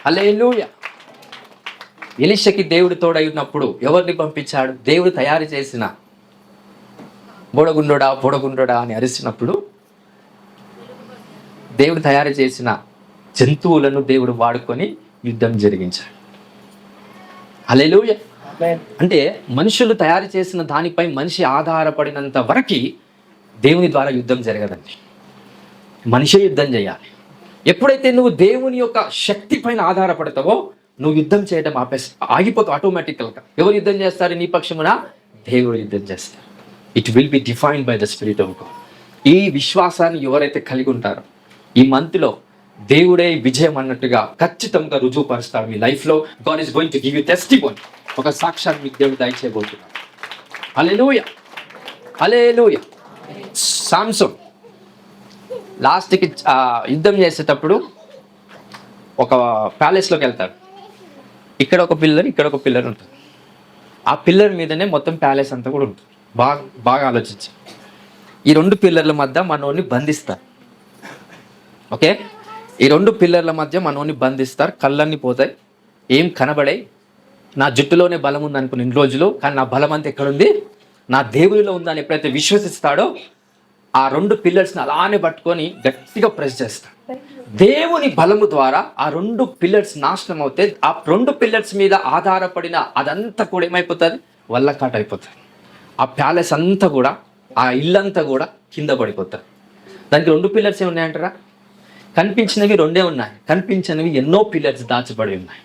హల్లెలూయా. ఎలీషాకి దేవుడు తోడై ఉన్నప్పుడు ఎవరిని పంపించాడు? దేవుడు తయారు చేసిన బోడగుండోడా అని అరిచినప్పుడు దేవుడు తయారు చేసిన జంతువులను దేవుడు వాడుకొని యుద్ధం జరిగించాడు. హల్లెలూయా. అంటే మనుషులు తయారు చేసిన దానిపై మనిషి ఆధారపడినంత వరకు దేవుని ద్వారా యుద్ధం జరగదండి. మనిషే యుద్ధం చేయాలి. ఎప్పుడైతే నువ్వు దేవుని యొక్క శక్తి పైన ఆధారపడతావో నువ్వు యుద్ధం చేయడం ఆగిపోతావు ఆటోమేటికల్గా. ఎవరు యుద్ధం చేస్తారు నీ పక్షమున? దేవుడు యుద్ధం చేస్తారు. It will be defined by the spirit of God. ఈ విశ్వాసాన్ని ఎవరైతే కలిగి ఉంటారో ఈ మంత్లో దేవుడే విజయం అన్నట్టుగా ఖచ్చితంగా రుజువుపరుస్తాడు మీ లైఫ్లో. God is going to give you testimony. ఒక సాక్ష్యాన్ని మీకు దేవుడు దయచేయబోతున్నాడు. హల్లెలూయా, హల్లెలూయా. సామ్సన్ లాస్ట్కి యుద్ధం చేసేటప్పుడు ఒక ప్యాలెస్లోకి వెళ్తాడు. ఇక్కడ ఒక పిల్లర్ ఉంటుంది. ఆ పిల్లర్ మీదనే మొత్తం ప్యాలెస్ అంతా కూడా ఉంటుంది. బాగా ఆలోచించి ఈ 2 పిల్లర్ల మధ్య మనోని బంధిస్తారు. ఓకే, ఈ 2 పిల్లర్ల మధ్య మనోని బంధిస్తారు. కళ్ళన్నీ పోతాయి, ఏం కనబడాయి. నా జుట్టులోనే బలం ఉంది అనుకున్న ఇన్ని రోజులు, కానీ నా బలం అంతా ఎక్కడుంది? నా దేవునిలో ఉందని ఎప్పుడైతే విశ్వసిస్తాడో ఆ 2 పిల్లర్స్ని అలానే పట్టుకొని గట్టిగా ప్రెస్ చేస్తాడు. దేవుని బలము ద్వారా ఆ 2 పిల్లర్స్ నాశనం అవుతాయి. ఆ 2 పిల్లర్స్ మీద ఆధారపడిన అదంతా కూడా ఏమైపోతుంది? వల్లకాట అయిపోతుంది. ఆ ప్యాలెస్ అంతా కూడా, ఆ ఇల్లంతా కూడా కింద పడిపోతుంది. దానికి 2 పిల్లర్స్ ఉన్నాయంటారా? కనిపించినవి 2 ఉన్నాయి, కనిపించినవి ఎన్నో పిల్లర్స్ దాచబడి ఉన్నాయి.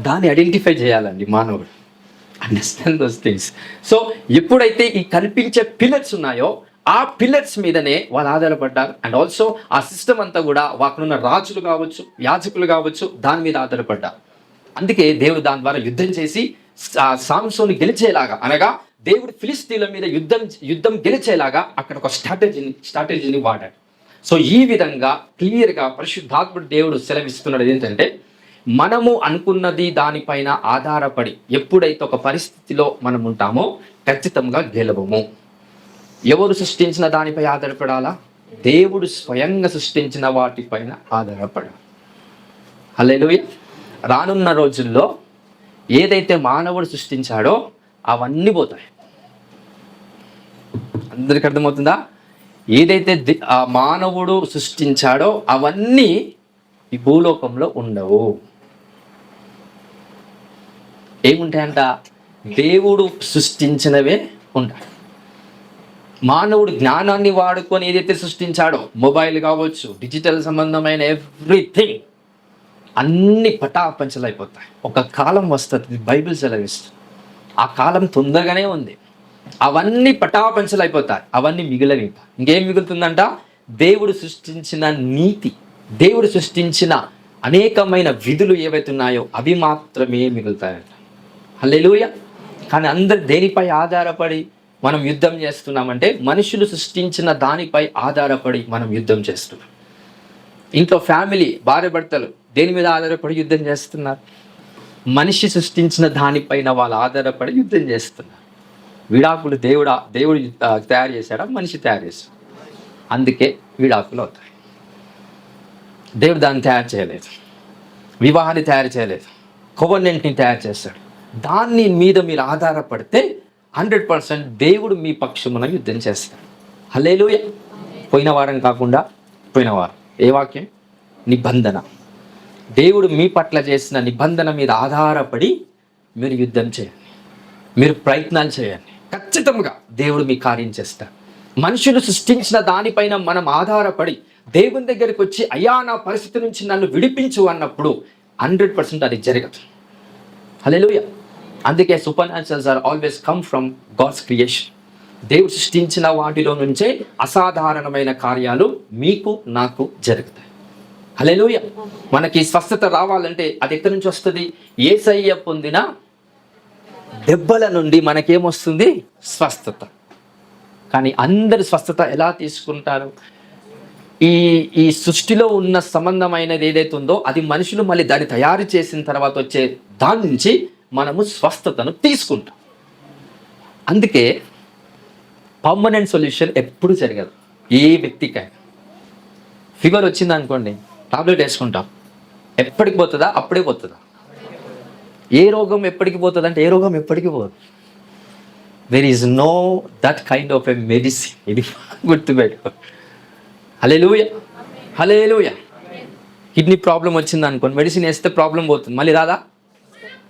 దాన్ని ఐడెంటిఫై చేయాలండి మానవుడు. Understand those things. సో ఎప్పుడైతే ఈ కనిపించే పిల్లర్స్ ఉన్నాయో ఆ పిల్లర్స్ మీదనే వాళ్ళు ఆధారపడ్డారు. అండ్ ఆల్సో ఆ సిస్టమ్ అంతా కూడా వాకున్న రాజులు కావచ్చు, యాజకులు కావచ్చు, దాని మీద ఆధారపడ్డారు. అందుకే దేవుడు దాని ద్వారా యుద్ధం చేసి సామ్సోను గెలిచేలాగా, అనగా దేవుడు ఫిలిస్తీన్ల మీద యుద్ధం గెలిచేలాగా అక్కడ ఒక స్ట్రాటజీని వాడాడు. సో ఈ విధంగా క్లియర్గా పరిశుద్ధాత్ముడు దేవుడు సెలవిస్తున్నాడు ఏంటంటే, మనము అనుకున్నది దానిపైన ఆధారపడి ఎప్పుడైతే ఒక పరిస్థితిలో మనం ఉంటామో ఖచ్చితంగా గెలవము. ఎవరు సృష్టించిన దానిపై ఆధారపడాలా? దేవుడు స్వయంగా సృష్టించిన వాటిపైన ఆధారపడాలి. హల్లెలూయా. రానున్న రోజుల్లో ఏదైతే మానవుడు సృష్టించాడో అవన్నీ పోతాయి. అందరికి అర్థమవుతుందా? ఏదైతే ఆ మానవుడు సృష్టించాడో అవన్నీ ఈ భూలోకంలో ఉండవు. ఏముంటాయంట? దేవుడు సృష్టించినవే ఉంటాయి. మానవుడు జ్ఞానాన్ని వాడుకొని ఏదైతే సృష్టించాడో, మొబైల్ కావచ్చు, డిజిటల్ సంబంధమైన ఎవ్రీథింగ్, అన్ని పటాపంచలైపోతాయి. ఒక కాలం వస్తుంది, బైబిల్ సెలవిస్తుంది. ఆ కాలం తొందరగానే ఉంది. అవన్నీ పటాపంచలైపోతాయి, అవన్నీ మిగిలిన ఇంకేం మిగులుతుందంట? దేవుడు సృష్టించిన నీతి, దేవుడు సృష్టించిన అనేకమైన విధులు ఏవైతే ఉన్నాయో అవి మాత్రమే మిగులుతాయంట. హల్లెలూయా. కానీ అందరు దేనిపై ఆధారపడి మనం యుద్ధం చేస్తున్నామంటే మనుషులు సృష్టించిన దానిపై ఆధారపడి మనం యుద్ధం చేస్తున్నాం. ఇంట్లో ఫ్యామిలీ భార్య భర్తలు దేని మీద ఆధారపడి యుద్ధం చేస్తున్నారు? మనిషి సృష్టించిన దానిపైన వాళ్ళు ఆధారపడి యుద్ధం చేస్తున్నారు. విడాకులు దేవుడు తయారు చేశాడా? మనిషి తయారు చేశాడు. అందుకే విడాకులు అవుతాయి. దేవుడు దాన్ని తయారు చేయలేదు, వివాహాన్ని తయారు చేయలేదు, కోవెనెంట్ని తయారు చేశాడు. దాన్ని మీద మీరు ఆధారపడితే 100% దేవుడు మీ పక్షమున యుద్ధం చేస్తాడు. హల్లెలూయా. పోయిన వారం కాకుండా పోయిన వారం ఏ వాక్యం? నిబంధన. దేవుడు మీ పట్ల చేసిన నిబంధన మీద ఆధారపడి మీరు యుద్ధం చేయండి, మీరు ప్రయత్నాలు చేయండి. ఖచ్చితంగా దేవుడు మీ కార్యం చేస్తాడు. మనుషులు సృష్టించిన దానిపైన మనం ఆధారపడి దేవుని దగ్గరికి వచ్చి అయ్యా నా పరిస్థితి నుంచి నన్ను విడిపించు అన్నప్పుడు 100% అది జరగదు. హల్లెలూయా. అందుకే supernaturals are always come from God's creation. దేవుడు సృష్టించిన వాటిలో నుంచే అసాధారణమైన కార్యాలు మీకు నాకు జరుగుతాయి. హల్లెలూయా. మనకి స్వస్థత రావాలంటే అది ఎక్కడి నుంచి వస్తుంది? యేసయ్య పొందిన దెబ్బల నుండి మనకేమొస్తుంది? స్వస్థత. కానీ అందరి స్వస్థత ఎలా తీసుకుంటారు? ఈ సృష్టిలో ఉన్న సంబంధమైనది ఏదైతే ఉందో అది మనుషులు మళ్ళీ దాన్ని తయారు చేసిన తర్వాత వచ్చే దాని నుంచి మనము స్వస్థతను తీసుకుంటాం. అందుకే పర్మనెంట్ సొల్యూషన్ ఎప్పుడు జరగదు. ఏ వ్యక్తికైనా ఫీవర్ వచ్చింది అనుకోండి, టాబ్లెట్ వేసుకుంటాం. ఎప్పటికి పోతుందా? అప్పుడే పోతుందా? ఏ రోగం ఎప్పటికి పోతుంది అంటే ఏ రోగం ఎప్పటికి పోదు. There is know that kind of a medicine. ఇది గుర్తుపెట్టుకో. హల్లెలూయా. హల్లెలూయా. కిడ్నీ ప్రాబ్లం వచ్చింది అనుకోండి, మెడిసిన్ వేస్తే ప్రాబ్లం పోతుంది. మళ్ళీ రాదా?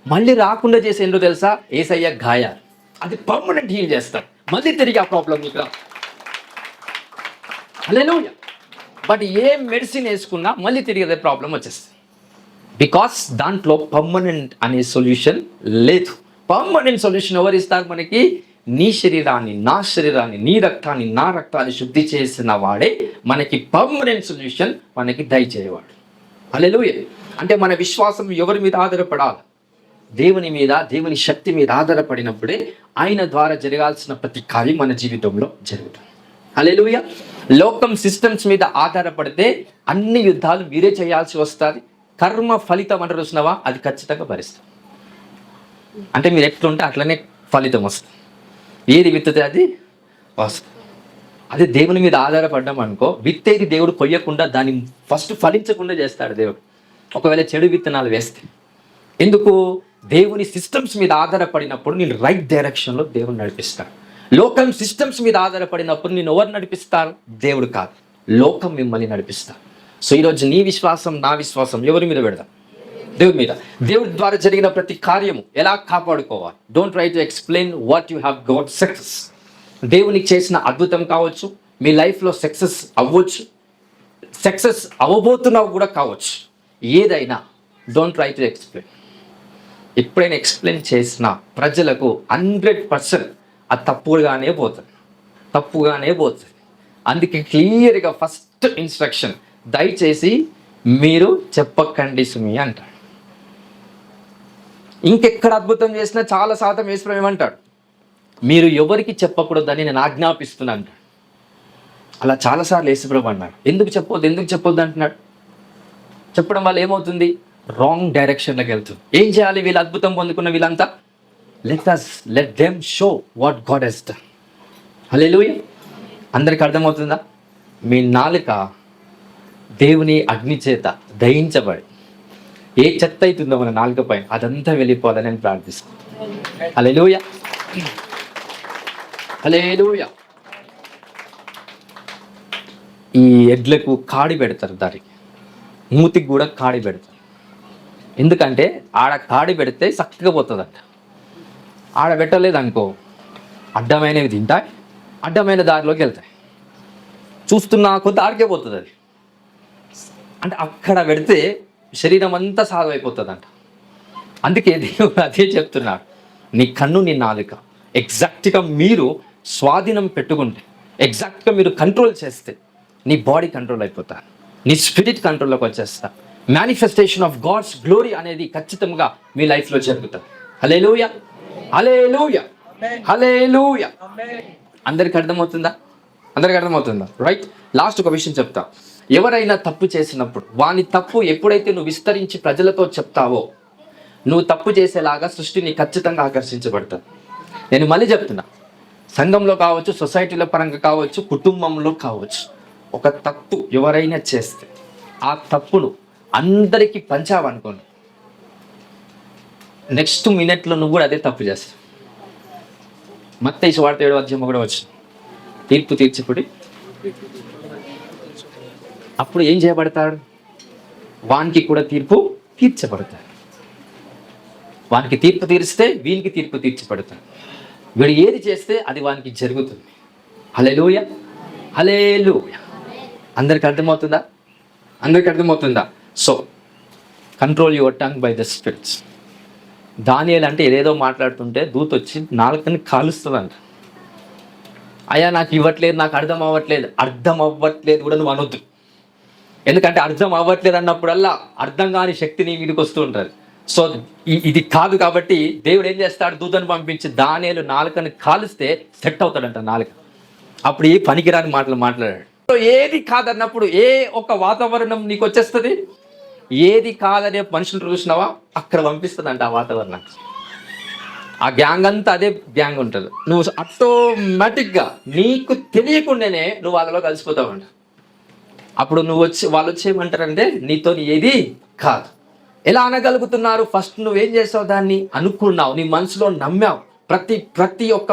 మళ్ళీ రాకుండా చేసి ఏంటో తెలుసా? యేసయ్య గాయాలు, అది పర్మనెంట్ హీల్ చేస్తారు. మళ్ళీ తిరిగి ఆ ప్రాబ్లం మీకు రా. హల్లెలూయా. బట్ ఏ మెడిసిన్ వేసుకున్నా మళ్ళీ తిరిగి అదే ప్రాబ్లం వచ్చేస్తుంది. బికాస్ దాంట్లో పర్మనెంట్ అనే సొల్యూషన్ లేదు. పర్మనెంట్ సొల్యూషన్ ఎవరు ఇస్తారు మనకి? నీ శరీరాన్ని, నా శరీరాన్ని, నీ రక్తాన్ని, నా రక్తాన్ని శుద్ధి చేసిన వాడే మనకి పర్మనెంట్ సొల్యూషన్ మనకి దయచేయవాడు. హల్లెలూయా. అంటే మన విశ్వాసం ఎవరి మీద ఆధారపడాలి? దేవుని మీద, దేవుని శక్తి మీద ఆధారపడినప్పుడే ఆయన ద్వారా జరగాల్సిన ప్రతి కార్యం మన జీవితంలో జరుగుతుంది. హల్లెలూయా. లోకం సిస్టమ్స్ మీద ఆధారపడితే అన్ని యుద్ధాలు మీరే చేయాల్సి వస్తుంది. కర్మ ఫలితం అంటే చూసినావా? అది ఖచ్చితంగా భరిస్తాం. అంటే మీరు ఎట్లుంటే అట్లనే ఫలితం వస్తుంది. ఏది విత్తితే అది వస్తుంది. అదే దేవుని మీద ఆధారపడ్డాం అనుకో, విత్తేది దేవుడు కొయ్యకుండా దాన్ని ఫస్ట్ ఫలించకుండా చేస్తాడు దేవుడు. ఒకవేళ చెడు విత్తనాలు వేస్తే ఎందుకు? దేవుని సిస్టమ్స్ మీద ఆధారపడినప్పుడు నేను రైట్ డైరెక్షన్లో దేవుడు నడిపిస్తాడు. లోకం సిస్టమ్స్ మీద ఆధారపడినప్పుడు నేను ఎవరు నడిపిస్తారు? దేవుడు కాదు, లోకం మిమ్మల్ని నడిపిస్తారు. సో ఈరోజు నీ విశ్వాసం, నా విశ్వాసం ఎవరి మీద పెడదాం? దేవుడి మీద. దేవుడి ద్వారా జరిగిన ప్రతి కార్యము ఎలా కాపాడుకోవాలి? Don't try to explain what you have got success. దేవునికి చేసిన అద్భుతం కావచ్చు, మీ లైఫ్లో సక్సెస్ అవ్వచ్చు, సక్సెస్ అవ్వబోతున్నావు కూడా కావచ్చు. ఏదైనా డోంట్ ట్రై టు ఎక్స్ప్లెయిన్. ఎప్పుడైనా ఎక్స్ప్లెయిన్ చేసిన ప్రజలకు 100% అది తప్పుగానే పోతుంది. అందుకే క్లియర్గా ఫస్ట్ ఇన్స్ట్రక్షన్, దయచేసి మీరు చెప్పకండి సుమి అంటాడు. ఇంకెక్కడ అద్భుతం చేసినా చాలా శాతం యేసుప్రభు ఏమంటాడు? మీరు ఎవరికి చెప్పకూడదని నేను ఆజ్ఞాపిస్తున్నాను అంటాడు. అలా చాలాసార్లు యేసుప్రభు అన్నాడు. ఎందుకు చెప్పొద్దు అంటున్నాడు. చెప్పడం వల్ల ఏమవుతుంది? రాంగ్ డైరెక్షన్లోకి వెళ్తుంది. ఏం చేయాలి? వీళ్ళు అద్భుతం పొందుకున్న వీళ్ళంతా let them show what God has done. Hallelujah. అందరికి అర్థమవుతుందా? మీ నాలుక దేవుని అగ్ని చేత దహించబడి ఏ చెత్త అవుతుందో మన నాలుక పైన అదంతా వెళ్ళిపోవాలని నేను ప్రార్థిస్తాను. హల్లెలూయా. హల్లెలూయా. ఈ ఎడ్లకు కాడి పెడతారు, దానికి మూతికి కూడా కాడి పెడతారు. ఎందుకంటే ఆడ కాడి పెడితే చక్కగా పోతుందంట. ఆడ పెట్టలేదు అనుకో, అడ్డమైనవి తింటాయి, అడ్డమైన దారిలోకి వెళ్తాయి. చూస్తున్నా కొద్ది ఆడికే పోతుంది అది. అంటే అక్కడ పెడితే శరీరం అంతా సాధమైపోతుందంట. అందుకే దేవుడు అదే చెప్తున్నాడు, నీ కన్ను, నీ నాలుక ఎగ్జాక్ట్గా మీరు స్వాధీనం పెట్టుకుంటే, ఎగ్జాక్ట్గా మీరు కంట్రోల్ చేస్తే నీ బాడీ కంట్రోల్ అయిపోతా, నీ స్పిరిట్ కంట్రోల్లోకి వచ్చేస్తా, మేనిఫెస్టేషన్ ఆఫ్ గాడ్స్ గ్లోరీ అనేది ఖచ్చితంగా మీ లైఫ్లో జరుగుతుంది. హల్లెలూయా, హల్లెలూయా, హల్లెలూయా. అందరికి అర్థమవుతుందా? రైట్. లాస్ట్ ఒక విషయం చెప్తా. ఎవరైనా తప్పు చేసినప్పుడు వాని తప్పు ఎప్పుడైతే నువ్వు విస్తరించి ప్రజలతో చెప్తావో, నువ్వు తప్పు చేసేలాగా సృష్టిని ఖచ్చితంగా ఆకర్షించబడతావు. నేను మళ్ళీ చెప్తున్నా, సంఘంలో కావచ్చు, సొసైటీలో పరంగా కావచ్చు, కుటుంబంలో కావచ్చు, ఒక తప్పు ఎవరైనా చేస్తే ఆ తప్పును అందరికీ పంచావనుకోండి, నెక్స్ట్ మినిట్లో నువ్వు కూడా అదే తప్పు చేస్తావు. మత్తయి సువార్త 7వ అధ్యాయం కూడా వచ్చింది. తీర్పు తీర్చబడి అప్పుడు ఏం చేయబడతాడు? వానికి కూడా తీర్పు తీర్చబడతాడు. వానికి తీర్పు తీరిస్తే వీనికి తీర్పు తీర్చబడతాడు. వీడు ఏది చేస్తే అది వానికి జరుగుతుంది. హల్లెలూయా, హల్లెలూయా. అందరికి అర్థమవుతుందా? So control your tongue by the spirits. దానియేలు అంటే ఏదేదో మాట్లాడుతుంటే దూత వచ్చి నాలుకని కాలుస్తుందంట. అయ్యా నాకు ఇవ్వట్లేదు, నాకు అర్థం అవ్వట్లేదు కూడా నువ్వు అనొద్దు. ఎందుకంటే అర్థం అవ్వట్లేదు అన్నప్పుడల్లా అర్థం కాని శక్తి నీ మీదకి వస్తూ ఉంటుంది. సో ఇది కాదు కాబట్టి దేవుడు ఏం చేస్తాడు? దూతను పంపించి దానియేలు నాలుకని కాలుస్తే సెట్ అవుతాడంట నాలుక. అప్పుడు ఏ పనికిరాని మాటలు మాట్లాడాడు. సో ఏది కాదన్నప్పుడు ఏ ఒక వాతావరణం నీకు వచ్చేస్తుంది. ఏది కాదనే మనుషులు చూసినావా అక్కడ పంపిస్తుందంట ఆ వాతావరణం. ఆ గ్యాంగ్ అంతా అదే గ్యాంగ్ ఉంటుంది. నువ్వు ఆటోమేటిక్గా నీకు తెలియకుండానే నువ్వు వాళ్ళలో కలిసిపోతావంట. అప్పుడు వాళ్ళు వచ్చేయమంటారంటే నీతో ఏది కాదు. ఎలా అనగలుగుతున్నారు? ఫస్ట్ నువ్వేం చేసావు? దాన్ని అనుకున్నావు, నీ మనసులో నమ్మావు. ప్రతి ఒక్క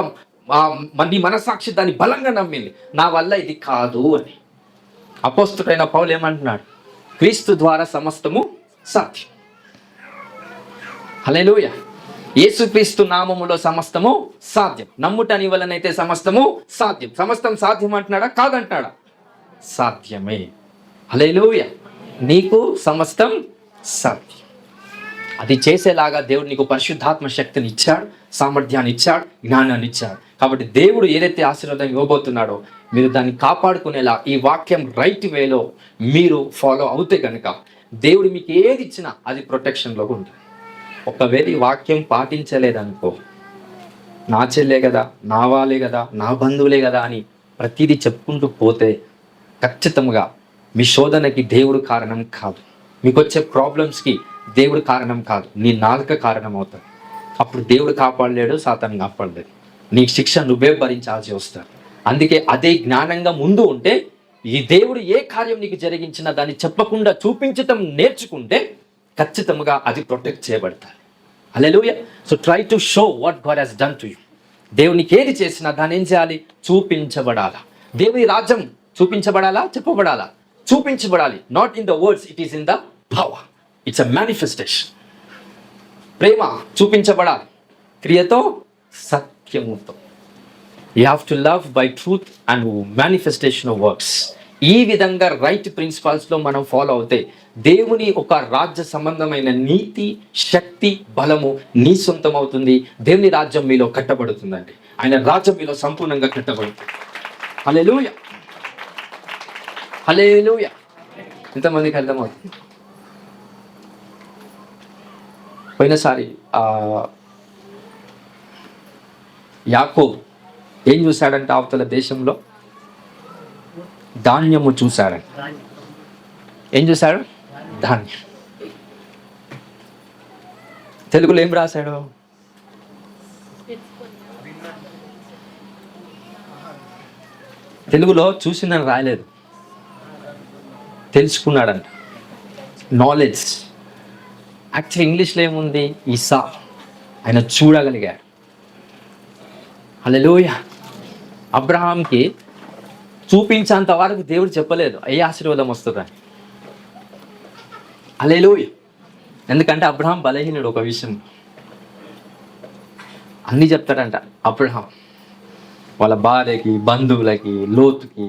నీ మనసాక్షి దాన్ని బలంగా నమ్మింది, నా వల్ల ఇది కాదు అని. అపోస్తుడైన పౌలు ఏమంటున్నాడు? క్రీస్తు ద్వారా సమస్తము సాధ్యం. హల్లెలూయా. యేసుక్రీస్తు నామములో సమస్తము సాధ్యం. నమ్ముట నీ వలనైతే సమస్తము సాధ్యం. సమస్తం సాధ్యం అంటున్నాడా? కాదంటున్నాడా? సాధ్యమే. హల్లెలూయా. నీకు సమస్తం సాధ్యం. అది చేసేలాగా దేవుడు నీకు పరిశుద్ధాత్మ శక్తిని ఇచ్చాడు, సామర్థ్యాన్ని ఇచ్చాడు, జ్ఞానాన్ని ఇచ్చాడు. కాబట్టి దేవుడు ఏదైతే ఆశీర్వాదం ఇవ్వబోతున్నాడో మీరు దాన్ని కాపాడుకునేలా ఈ వాక్యం రైట్ వేలో మీరు ఫాలో అవుతే కనుక దేవుడు మీకు ఏది ఇచ్చినా అది ప్రొటెక్షన్లో ఉంటుంది. ఒకవేళ ఈ వాక్యం పాటించలేదనుకో, నా చెల్లే కదా, నా వాళ్ళే కదా, నా బంధువులే కదా అని ప్రతిదీ చెప్పుకుంటూ పోతే ఖచ్చితంగా మీ శోధనకి దేవుడు కారణం కాదు, మీకు వచ్చే ప్రాబ్లమ్స్కి దేవుడు కారణం కాదు, నీ నాలుక కారణం అవుతుంది. అప్పుడు దేవుడు కాపాడలేడు, సాతాను కాపాడలేడు. నీ శిక్ష నువ్వే భరించాల్సి వస్తాడు. అందుకే అదే జ్ఞానంగా ముందు ఉంటే ఈ దేవుడు ఏ కార్యం నీకు జరిగించినా దాన్ని చెప్పకుండా చూపించటం నేర్చుకుంటే ఖచ్చితంగా అది ప్రొటెక్ట్ చేయబడతాయి. Hallelujah. So try to show what God has done to you. దేవుడు నీకు ఏది చేసినా దాన్ని ఏం చేయాలి? చూపించబడాలా. దేవుని రాజ్యం చూపించబడాలా, చెప్పబడాలా? చూపించబడాలి. Not in the words, it is in the power. It's a manifestation. ప్రేమ చూపించబడాలి క్రియతో, సత్యముతో. You have to love by truth and manifestation of works. ఈ విధంగా రైట్ ప్రిన్సిపల్స్లో మనం ఫాలో అవుతే దేవుని ఒక రాజ్య సంబంధమైన నీతి, శక్తి, బలము నీ సొంతం అవుతుంది. దేవుని రాజ్యం మీలో కట్టబడుతుందండి. ఆయన రాజ్యం మీలో సంపూర్ణంగా కట్టబడుతుంది. హల్లెలూయా, హల్లెలూయా. ఎంతమందికి అర్థమవుతుంది? పోయినసారి యాకోబు ఏం చూశాడంటే అవతల దేశంలో ధాన్యము చూశాడు. ఏం చూశాడు? ధాన్యం. తెలుగులో ఏం రాశాడు? తెలుగులో చూసిందని రాయలేదు, తెలుసుకున్నాడంట. నాలెడ్జ్. యాక్చువల్లీ ఇంగ్లీష్లో ఏముంది? ఈసా. ఆయన చూడగలిగాడు. హల్లెలూయా. అబ్రహాంకి చూపించేంత వరకు దేవుడు చెప్పలేదు ఏ ఆశీర్వాదం వస్తుందని. హల్లెలూయా. ఎందుకంటే అబ్రహాం బలహీనుడు ఒక విషయం. అన్నీ చెప్తాడంట అబ్రహాం, వాళ్ళ భార్యకి, బంధువులకి, లోతుకి,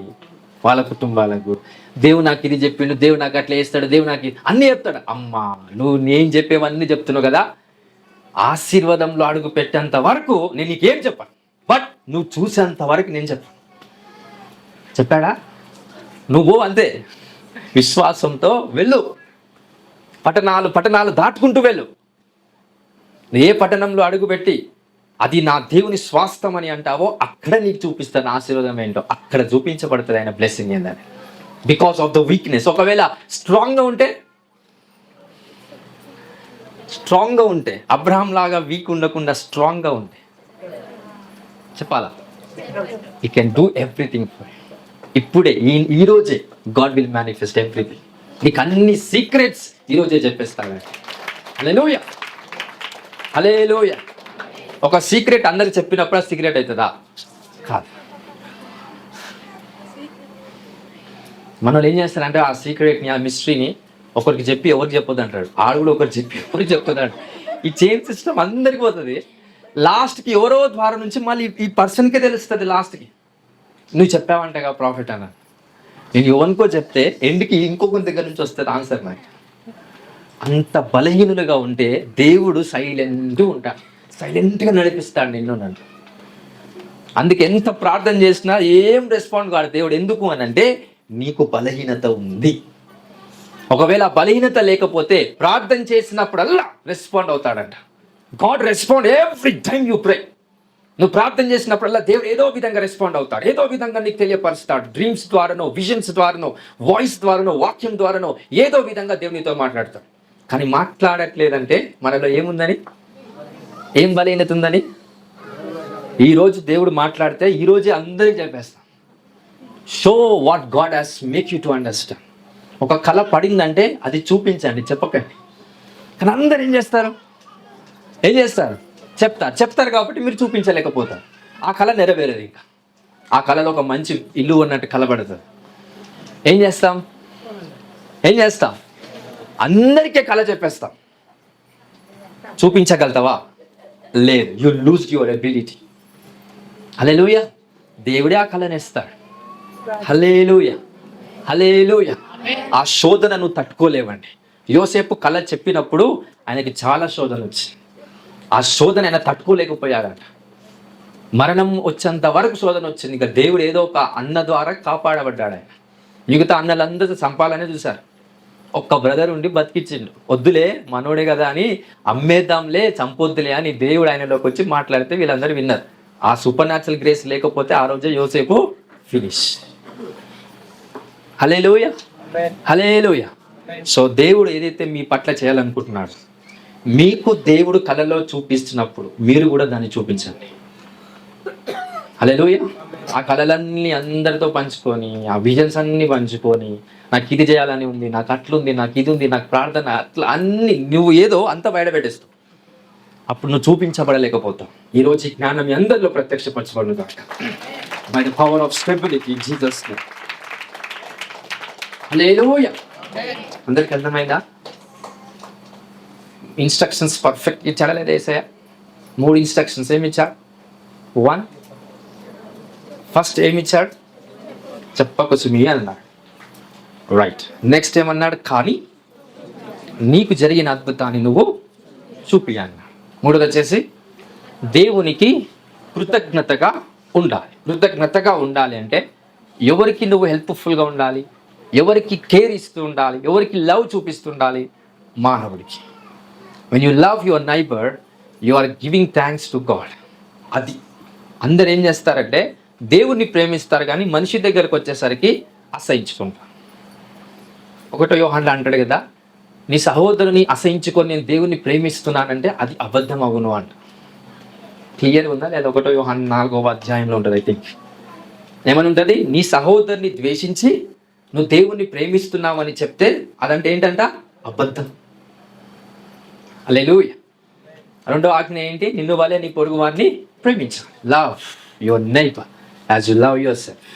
వాళ్ళ కుటుంబాలకు. దేవుడు నాకు ఇది చెప్పిండు, దేవుడు నాకు అట్లా వేస్తాడు, దేవుడు నాకు అన్నీ చెప్తాడు. అమ్మా, నువ్వు నేను చెప్పేవన్నీ చెప్తున్నావు కదా, ఆశీర్వాదంలో అడుగు పెట్టేంత వరకు నేను నీకేం చెప్పాను, బట్ నువ్వు చూసేంత వరకు నేను చెప్పాను. చెప్పాడా? నువ్వు అంతే విశ్వాసంతో వెళ్ళు. పట్టణాలు దాటుకుంటూ వెళ్ళు. ఏ పట్టణంలో అడుగుపెట్టి అది నా దేవుని స్వాస్థ్యం అని అంటావో అక్కడ నీకు చూపిస్తాను ఆశీర్వాదం ఏంటో. అక్కడ చూపించబడుతుంది ఆయన బ్లెస్సింగ్ ఏందని. Because of the weakness. ఒకవేళ స్ట్రాంగ్గా ఉంటే అబ్రహాం లాగా వీక్ ఉండకుండా స్ట్రాంగ్గా ఉంటే చెప్పాలా, you can do everything for. ఇప్పుడే ఈ రోజే గాడ్ విల్ మేనిఫెస్ట్ ఎవ్రీథింగ్. నీకు అన్ని సీక్రెట్స్ ఈరోజే చెప్పేస్తాను. హల్లెలూయా, హల్లెలూయా. ఒక సీక్రెట్ అందరికి చెప్పినప్పుడు సీక్రెట్ అవుతుందా? కాదు. మనోళ్ళు ఏం చేస్తారంటే ఆ సీక్రెట్ని, ఆ మిస్టరీని ఒకరికి చెప్పి ఎవరికి చెప్పొద్దు అంటాడు. ఆడు కూడా ఒకరికి చెప్పి ఎవరికి చెప్తుందంట. ఈ చైన్ సిస్టమ్ అందరికి పోతుంది. లాస్ట్కి ఎవరో ద్వారం నుంచి మళ్ళీ ఈ పర్సన్కే తెలుస్తుంది. లాస్ట్కి నువ్వు చెప్పావంటగా ప్రాఫిట్ అన్న, నేను ఎవరికో చెప్తే ఎండ్కి ఇంకొకరి దగ్గర నుంచి వస్తుంది ఆన్సర్. నాకు అంత బలహీనులుగా ఉంటే దేవుడు సైలెంట్గా నడిపిస్తాడు నన్ను. అందుకే ఎంత ప్రార్థన చేసినా ఏం రెస్పాండ్ కాదు దేవుడు. ఎందుకు అని అంటే నీకు బలహీనత ఉంది. ఒకవేళ బలహీనత లేకపోతే ప్రార్థన చేసినప్పుడల్లా రెస్పాండ్ అవుతాడంట. God respond every time you pray. నువ్వు ప్రార్థన చేసినప్పుడల్లా దేవుడు ఏదో విధంగా రెస్పాండ్ అవుతాడు. ఏదో విధంగా నీకు తెలియపరుస్తాడు. డ్రీమ్స్ ద్వారానో, విజన్స్ ద్వారానో, వాయిస్ ద్వారానో, వాక్యం ద్వారానో ఏదో విధంగా దేవుడు నీతో మాట్లాడతాడు. కానీ మాట్లాడట్లేదంటే మనలో ఏముందని, ఏం బలహీనత ఉందని. ఈరోజు దేవుడు మాట్లాడితే ఈరోజే అందరికీ చెప్పేస్తాం. Show what God has make you to understand. ఒక కళ పడిందంటే అది చూపించండి, చెప్పకండి. కానీ అందరు ఏం చేస్తారు? చెప్తారు కాబట్టి మీరు చూపించలేకపోతారు. ఆ కళ నెరవేరదు. ఇంకా ఆ కళలో ఒక మంచి ఇల్లు ఉన్నట్టు కలబడుతుంది. ఏం చేస్తాం? అందరికీ కళ చెప్పేస్తాం. చూపించగలుగుతావా? లేదు. You lose your ability. Hallelujah. దేవుడే ఆ కళను ఇస్తాడు. హల్లెలూయా, హల్లెలూయా. ఆ శోధన నువ్వు తట్టుకోలేవండి. యోసేపు కళ చెప్పినప్పుడు ఆయనకి చాలా శోధన వచ్చింది. ఆ శోధన ఆయన తట్టుకోలేకపోయాడట. మరణం వచ్చేంత వరకు శోధన వచ్చింది. ఇంకా దేవుడు ఏదో ఒక అన్న ద్వారా కాపాడబడ్డాడు ఆయన. మిగతా అన్నలందరూ చంపాలనే చూశారు. ఒక్క బ్రదర్ ఉండి బతికించిండు. వద్దులే, మనోడే కదా అని అమ్మేద్దాంలే, చంపొద్దులే అని దేవుడు ఆయనలోకి వచ్చి మాట్లాడితే వీళ్ళందరూ విన్నారు. ఆ సూపర్ న్యాచురల్ గ్రేస్ లేకపోతే ఆ రోజే యోసేపు ఫినిష్. హల్లెలూయా, హల్లెలూయా. సో దేవుడు ఏదైతే మీ పట్ల చేయాలనుకుంటున్నాడు, మీకు దేవుడు కళలో చూపిస్తున్నప్పుడు మీరు కూడా దాన్ని చూపించండి. హల్లెలూయా. ఆ కళలన్నీ అందరితో పంచుకొని, ఆ విజన్స్ అన్ని పంచుకొని, నాకు ఇది చేయాలని ఉంది, నాకు అట్లుంది, నాకు ఇది ఉంది, నాకు ప్రార్థన, అట్లా అన్ని నువ్వు ఏదో అంత బయట పెట్టేస్తావు. అప్పుడు నువ్వు చూపించబడలేకపోతావు. ఈరోజు ఈ జ్ఞానం మీ అందరిలో ప్రత్యక్షపరచబడును గాక. By the power of stability in Jesus name. Hallelujah. అందరికి అర్థమైందా? ఇన్స్ట్రక్షన్స్ పర్ఫెక్ట్ ఇచ్చాడా లేదా యేసయ్య? 3 ఇన్స్ట్రక్షన్స్ ఏమి ఇచ్చాడు? 1 ఫస్ట్ ఏమి ఇచ్చాడు? చెప్పకు సుమి అన్నాడు. రైట్. నెక్స్ట్ ఏమన్నాడు? కానీ నీకు జరిగిన అద్భుతాన్ని నువ్వు చూపి అన్నాడు. 3 వచ్చేసి దేవునికి కృతజ్ఞతగా ఉండాలి అంటే ఎవరికి నువ్వు హెల్ప్ఫుల్గా ఉండాలి, ఎవరికి కేర్ ఇస్తూ ఉండాలి, ఎవరికి లవ్ చూపిస్తుండాలి? మానవుడికి. When you love your neighbour you are giving thanks to God. అది అందరు ఏం చేస్తారంటే దేవుణ్ణి ప్రేమిస్తారు కానీ మనిషి దగ్గరకు వచ్చేసరికి అసహించుకుంటారు. 1 యోహానులో అంటాడు కదా, నీ సహోదరుని అసహించుకొని నేను దేవుణ్ణి ప్రేమిస్తున్నానంటే అది అబద్ధం అగును అంట. క్లియర్ ఉందా లేదా? 1 యోహాను 4వ అధ్యాయంలో ఉంటుంది. ఐ థింక్ ఏమని ఉంటుంది? నీ సహోదరుని ద్వేషించి నువ్వు దేవుణ్ణి ప్రేమిస్తున్నావు అని చెప్తే అదంటే ఏంటంట? అబద్ధం. హల్లెలూయా. 2వ ఆజ్ఞ ఏంటి? నిన్ను వలె నీ పొరుగు వారిని ప్రేమించాలి. Love your neighbour as you love your self.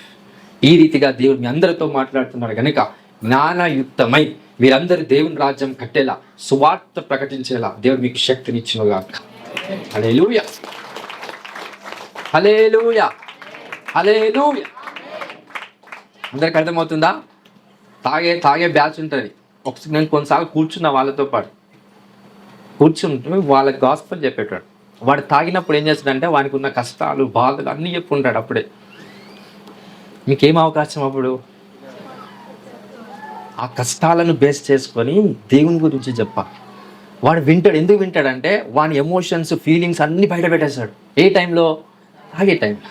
ఈ రీతిగా దేవుడు మీ అందరితో మాట్లాడుతున్నాడు కనుక జ్ఞానయుక్తమై మీరందరూ దేవుని రాజ్యం కట్టేలా, సువార్త ప్రకటించేలా దేవుడు మీకు శక్తినిచ్చునుగాక. హల్లెలూయా, హల్లెలూయా, హల్లెలూయా. అందరికి అర్థమవుతుందా? తాగే బ్యాచ్ ఉంటుంది. నేను కొన్నిసార్లు కూర్చున్న వాళ్ళతో పాటు కూర్చుంటూ వాళ్ళకి గాస్పెల్ చెప్పేటాడు. వాడు తాగినప్పుడు ఏం చేస్తాడంటే వానికి ఉన్న కష్టాలు, బాధలు అన్నీ చెప్పుకుంటాడు. అప్పుడే మీకేం అవకాశం? అప్పుడు ఆ కష్టాలను బేస్ చేసుకొని దేవుని గురించి చెప్పాలి. వాడు వింటాడు. ఎందుకు వింటాడంటే వాని ఎమోషన్స్, ఫీలింగ్స్ అన్నీ బయట పెట్టేస్తాడు. ఏ టైంలో? తాగే టైంలో.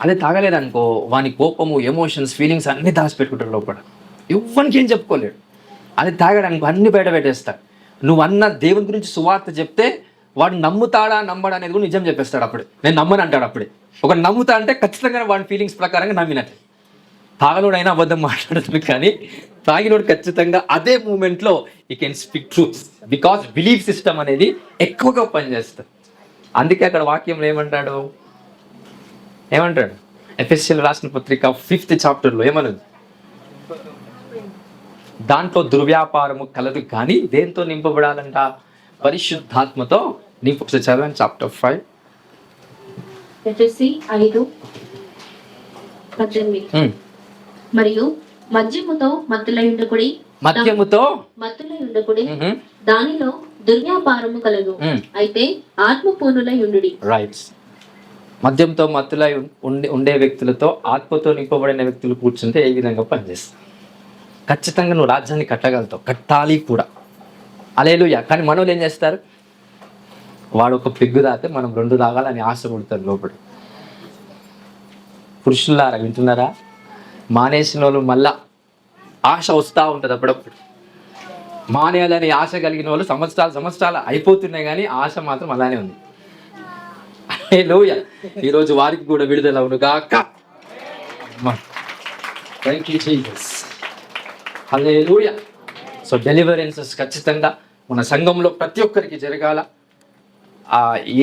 అదే తాగలేదనుకో వాని కోపము, ఎమోషన్స్, ఫీలింగ్స్ అన్నీ దాచిపెట్టుకుంటాడు లోపల. ఎవ్వరికి ఏం చెప్పుకోలేడు. అది తాగాడనుకో అన్ని బయట పెట్టేస్తాడు. నువ్వు అన్న దేవుని గురించి సువార్త చెప్తే వాడు నమ్ముతాడా నమ్మడా అనేది కూడా నిజం చెప్పేస్తాడు. అప్పుడే నేను నమ్మను అంటాడు. అప్పుడే ఒక నమ్ముతా అంటే ఖచ్చితంగా వాడి ఫీలింగ్స్ ప్రకారంగా నమ్మినట్టు. తాగనోడైనా అబద్ధం మాట్లాడుతుంది, కానీ తాగినోడు ఖచ్చితంగా అదే మూమెంట్లో ఈ can speak truth. Because belief system అనేది ఎక్కువగా పనిచేస్తుంది. అందుకే అక్కడ వాక్యంలో ఏమంటాడు? ఎఫెసీయులకు రాసిన పత్రిక 5th చాప్టర్లో ఏమన్నది? దాంట్లో దుర్వ్యాపారము కలదు, కానీ దేంతో నింపబడాలంట? పరిశుద్ధాత్మతో నింపు. చదవండి చాప్టర్ 5. ఎఫెసీ 5:18. మరియు మద్యముతో మత్తులై ఉండకుడి, దానిలో దుర్వ్యాపారము కలదు, అయితే ఆత్మపూర్ణులై ఉండుడి. రైట్. మద్యంతో మత్తులై ఉండే వ్యక్తులతో ఆత్మతో నింపబడిన వ్యక్తులు కూర్చుంటే ఏ విధంగా పనిచేస్తారు? ఖచ్చితంగా నువ్వు రాజ్యాన్ని కట్టగలుగుతావు, కట్టాలి కూడా. హల్లెలూయా. కానీ మనోళ్ళు ఏం చేస్తారు? వాడు ఒక పెగ్గు తాగితే మనం 2 తాగాలని ఆశ పుడతారు లోపల. పురుషులారా వింటున్నారా? మానేసిన వాళ్ళు మళ్ళా ఆశ వస్తూ ఉంటుంది అప్పుడప్పుడు. మానేయాలని ఆశ కలిగిన వాళ్ళు సంవత్సరాలు అయిపోతున్నాయి, కానీ ఆశ మాత్రం అలానే ఉంది. హల్లెలూయా. ఈరోజు వారికి కూడా విడుదల అవును గాక. Thank you Jesus. Hallelujah. So deliverances ఖచ్చితంగా మన సంఘంలో ప్రతి ఒక్కరికి జరగాల.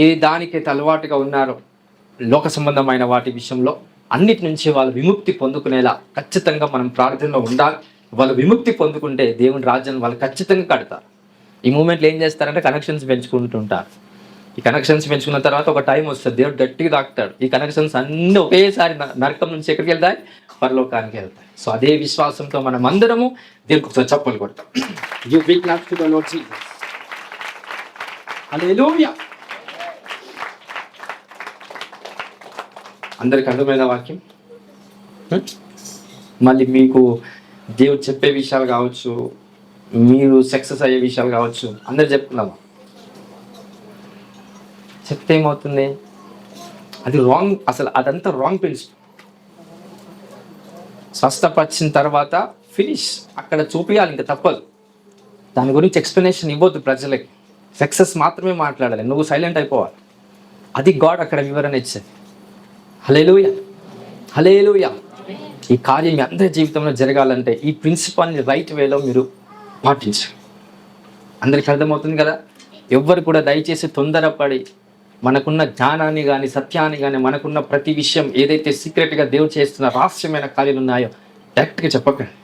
ఏ దానికైతే అలవాటుగా ఉన్నారో లోక సంబంధమైన వాటి విషయంలో అన్నిటి నుంచి వాళ్ళు విముక్తి పొందుకునేలా ఖచ్చితంగా మనం ప్రార్థనలో ఉండాలి. వాళ్ళు విముక్తి పొందుకుంటే దేవుని రాజ్యాన్ని వాళ్ళు ఖచ్చితంగా కడతారు. ఈ మూమెంట్లో ఏం చేస్తారంటే కనెక్షన్స్ పెంచుకుంటుంటారు. ఈ కనెక్షన్స్ పెంచుకున్న తర్వాత ఒక టైం వస్తుంది, దేవుడు గట్టిగా తాకుతాడు. ఈ కనెక్షన్స్ అన్నీ ఒకేసారి నరకం నుంచి ఎక్కడికి వెళ్తాయి? పరలోకానికి వెళ్తాయి. సో అదే విశ్వాసంతో మనం అందరము దేవునికి ఒకసారి చప్పలు కొడతాం. You big clap to the lord Jesus. Hallelujah. అందరికి అర్థమైన వాక్యం. మళ్ళీ మీకు దేవుడు చెప్పే విషయాలు కావచ్చు, మీరు సక్సెస్ అయ్యే విషయాలు కావచ్చు, అందరు చెప్పుకున్నాము. చెప్తే ఏమవుతుంది? అది రాంగ్. అసలు అదంతా రాంగ్ ప్రిన్సిపల్. స్వస్థపరిచిన తర్వాత ఫినిష్, అక్కడ చూపించాలి, ఇంకా తప్పదు. దాని గురించి ఎక్స్ప్లెనేషన్ ఇవ్వద్దు ప్రజలకి. సక్సెస్ మాత్రమే మాట్లాడాలి, నువ్వు సైలెంట్ అయిపోవాలి. అది గాడ్ అక్కడ వివరణ ఇచ్చేది. హల్లెలూయా. హల్లెలూయా. ఈ కార్యం మీ అందరి జీవితంలో జరగాలంటే ఈ ప్రిన్సిపల్ని రైట్ వేలో మీరు పాటించాలి. అందరికి అర్థమవుతుంది కదా? ఎవ్వరు కూడా దయచేసి తొందరపడి మనకున్న జ్ఞానాన్ని కానీ, సత్యాన్ని కానీ, మనకున్న ప్రతి విషయం ఏదైతే సీక్రెట్గా దేవుడు చేస్తున్న రహస్యమైన కార్యాలు ఉన్నాయో డైరెక్ట్గా చెప్పకండి.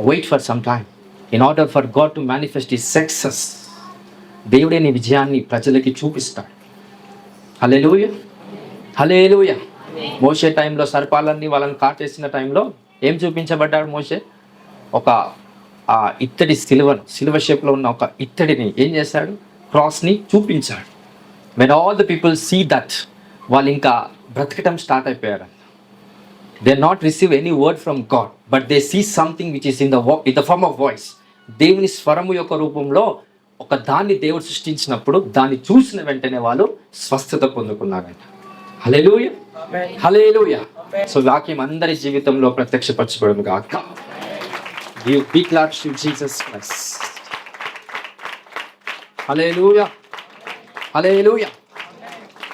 Wait for some time in order for God to manifest his success. దేవుడే నీ విజయాన్ని ప్రజలకి చూపిస్తాడు. హల్లెలూయా. హల్లెలూయా. మోషే టైంలో సర్పాలన్నీ వాళ్ళని కాటేసిన టైంలో ఏం చూపించబడ్డాడు మోషే? ఒక ఇత్తడి సిల్వ షేప్లో ఉన్న ఒక ఇత్తడిని ఏం చేశాడు? క్రాస్ని చూపించాడు. When all the people see that, వాళ్ళు ఇంకా బ్రతకటం స్టార్ట్ అయిపోయారు. They not receive any word from God, but they see something which is in the form of voice. దేవుని స్వరము యొక్క రూపంలో ఒక దాన్ని దేవుడు సృష్టించినప్పుడు దాన్ని చూసిన వెంటనే వాళ్ళు స్వస్థత పొందుకున్నారంట. హల్లెలూయా. హల్లెలూయా. సో వాక్యం అందరి జీవితంలో ప్రత్యక్షపరచబడును గాక. Give big claps to Jesus Christ. Hallelujah. Hallelujah.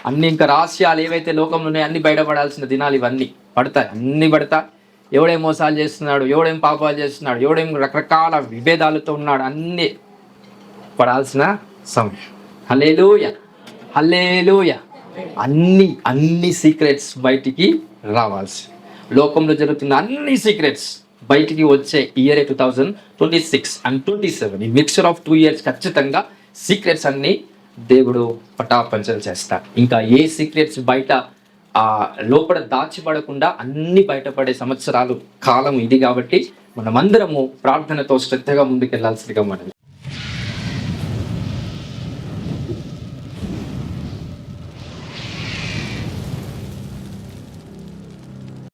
అన్ని ఇంకా రహస్యాలు ఏవైతే లోకంలో ఉన్నాయో అన్ని బయటపడాల్సిన దినాలు ఇవన్నీ పడతాయి. అన్ని పడతాయి. ఎవడేం మోసాలు చేస్తున్నాడు, ఎవడేం పాపాలు చేస్తున్నాడు, ఎవడేం రకరకాల విభేదాలతో ఉన్నాడు, అన్నీ పడాల్సిన సమయం. హల్లెలూయా. హల్లెలూయా. అన్ని సీక్రెట్స్ బయటికి రావాల్సి, లోకంలో జరుగుతున్న అన్ని సీక్రెట్స్ బయటికి వచ్చే ఇయర్ 2026 and 27, ఈ మిక్చర్ ఆఫ్ 2 years ఖచ్చితంగా సీక్రెట్స్ అన్ని దేవుడు పటాపంచలు చేస్తాడు. ఇంకా ఏ సీక్రెట్స్ బయట లోపల దాచిపడకుండా అన్ని బయటపడే సంవత్సరాలు కాలం ఇది. కాబట్టి మనమందరము ప్రార్థనతో శ్రద్ధగా ముందుకెళ్లాల్సిందిగా మనం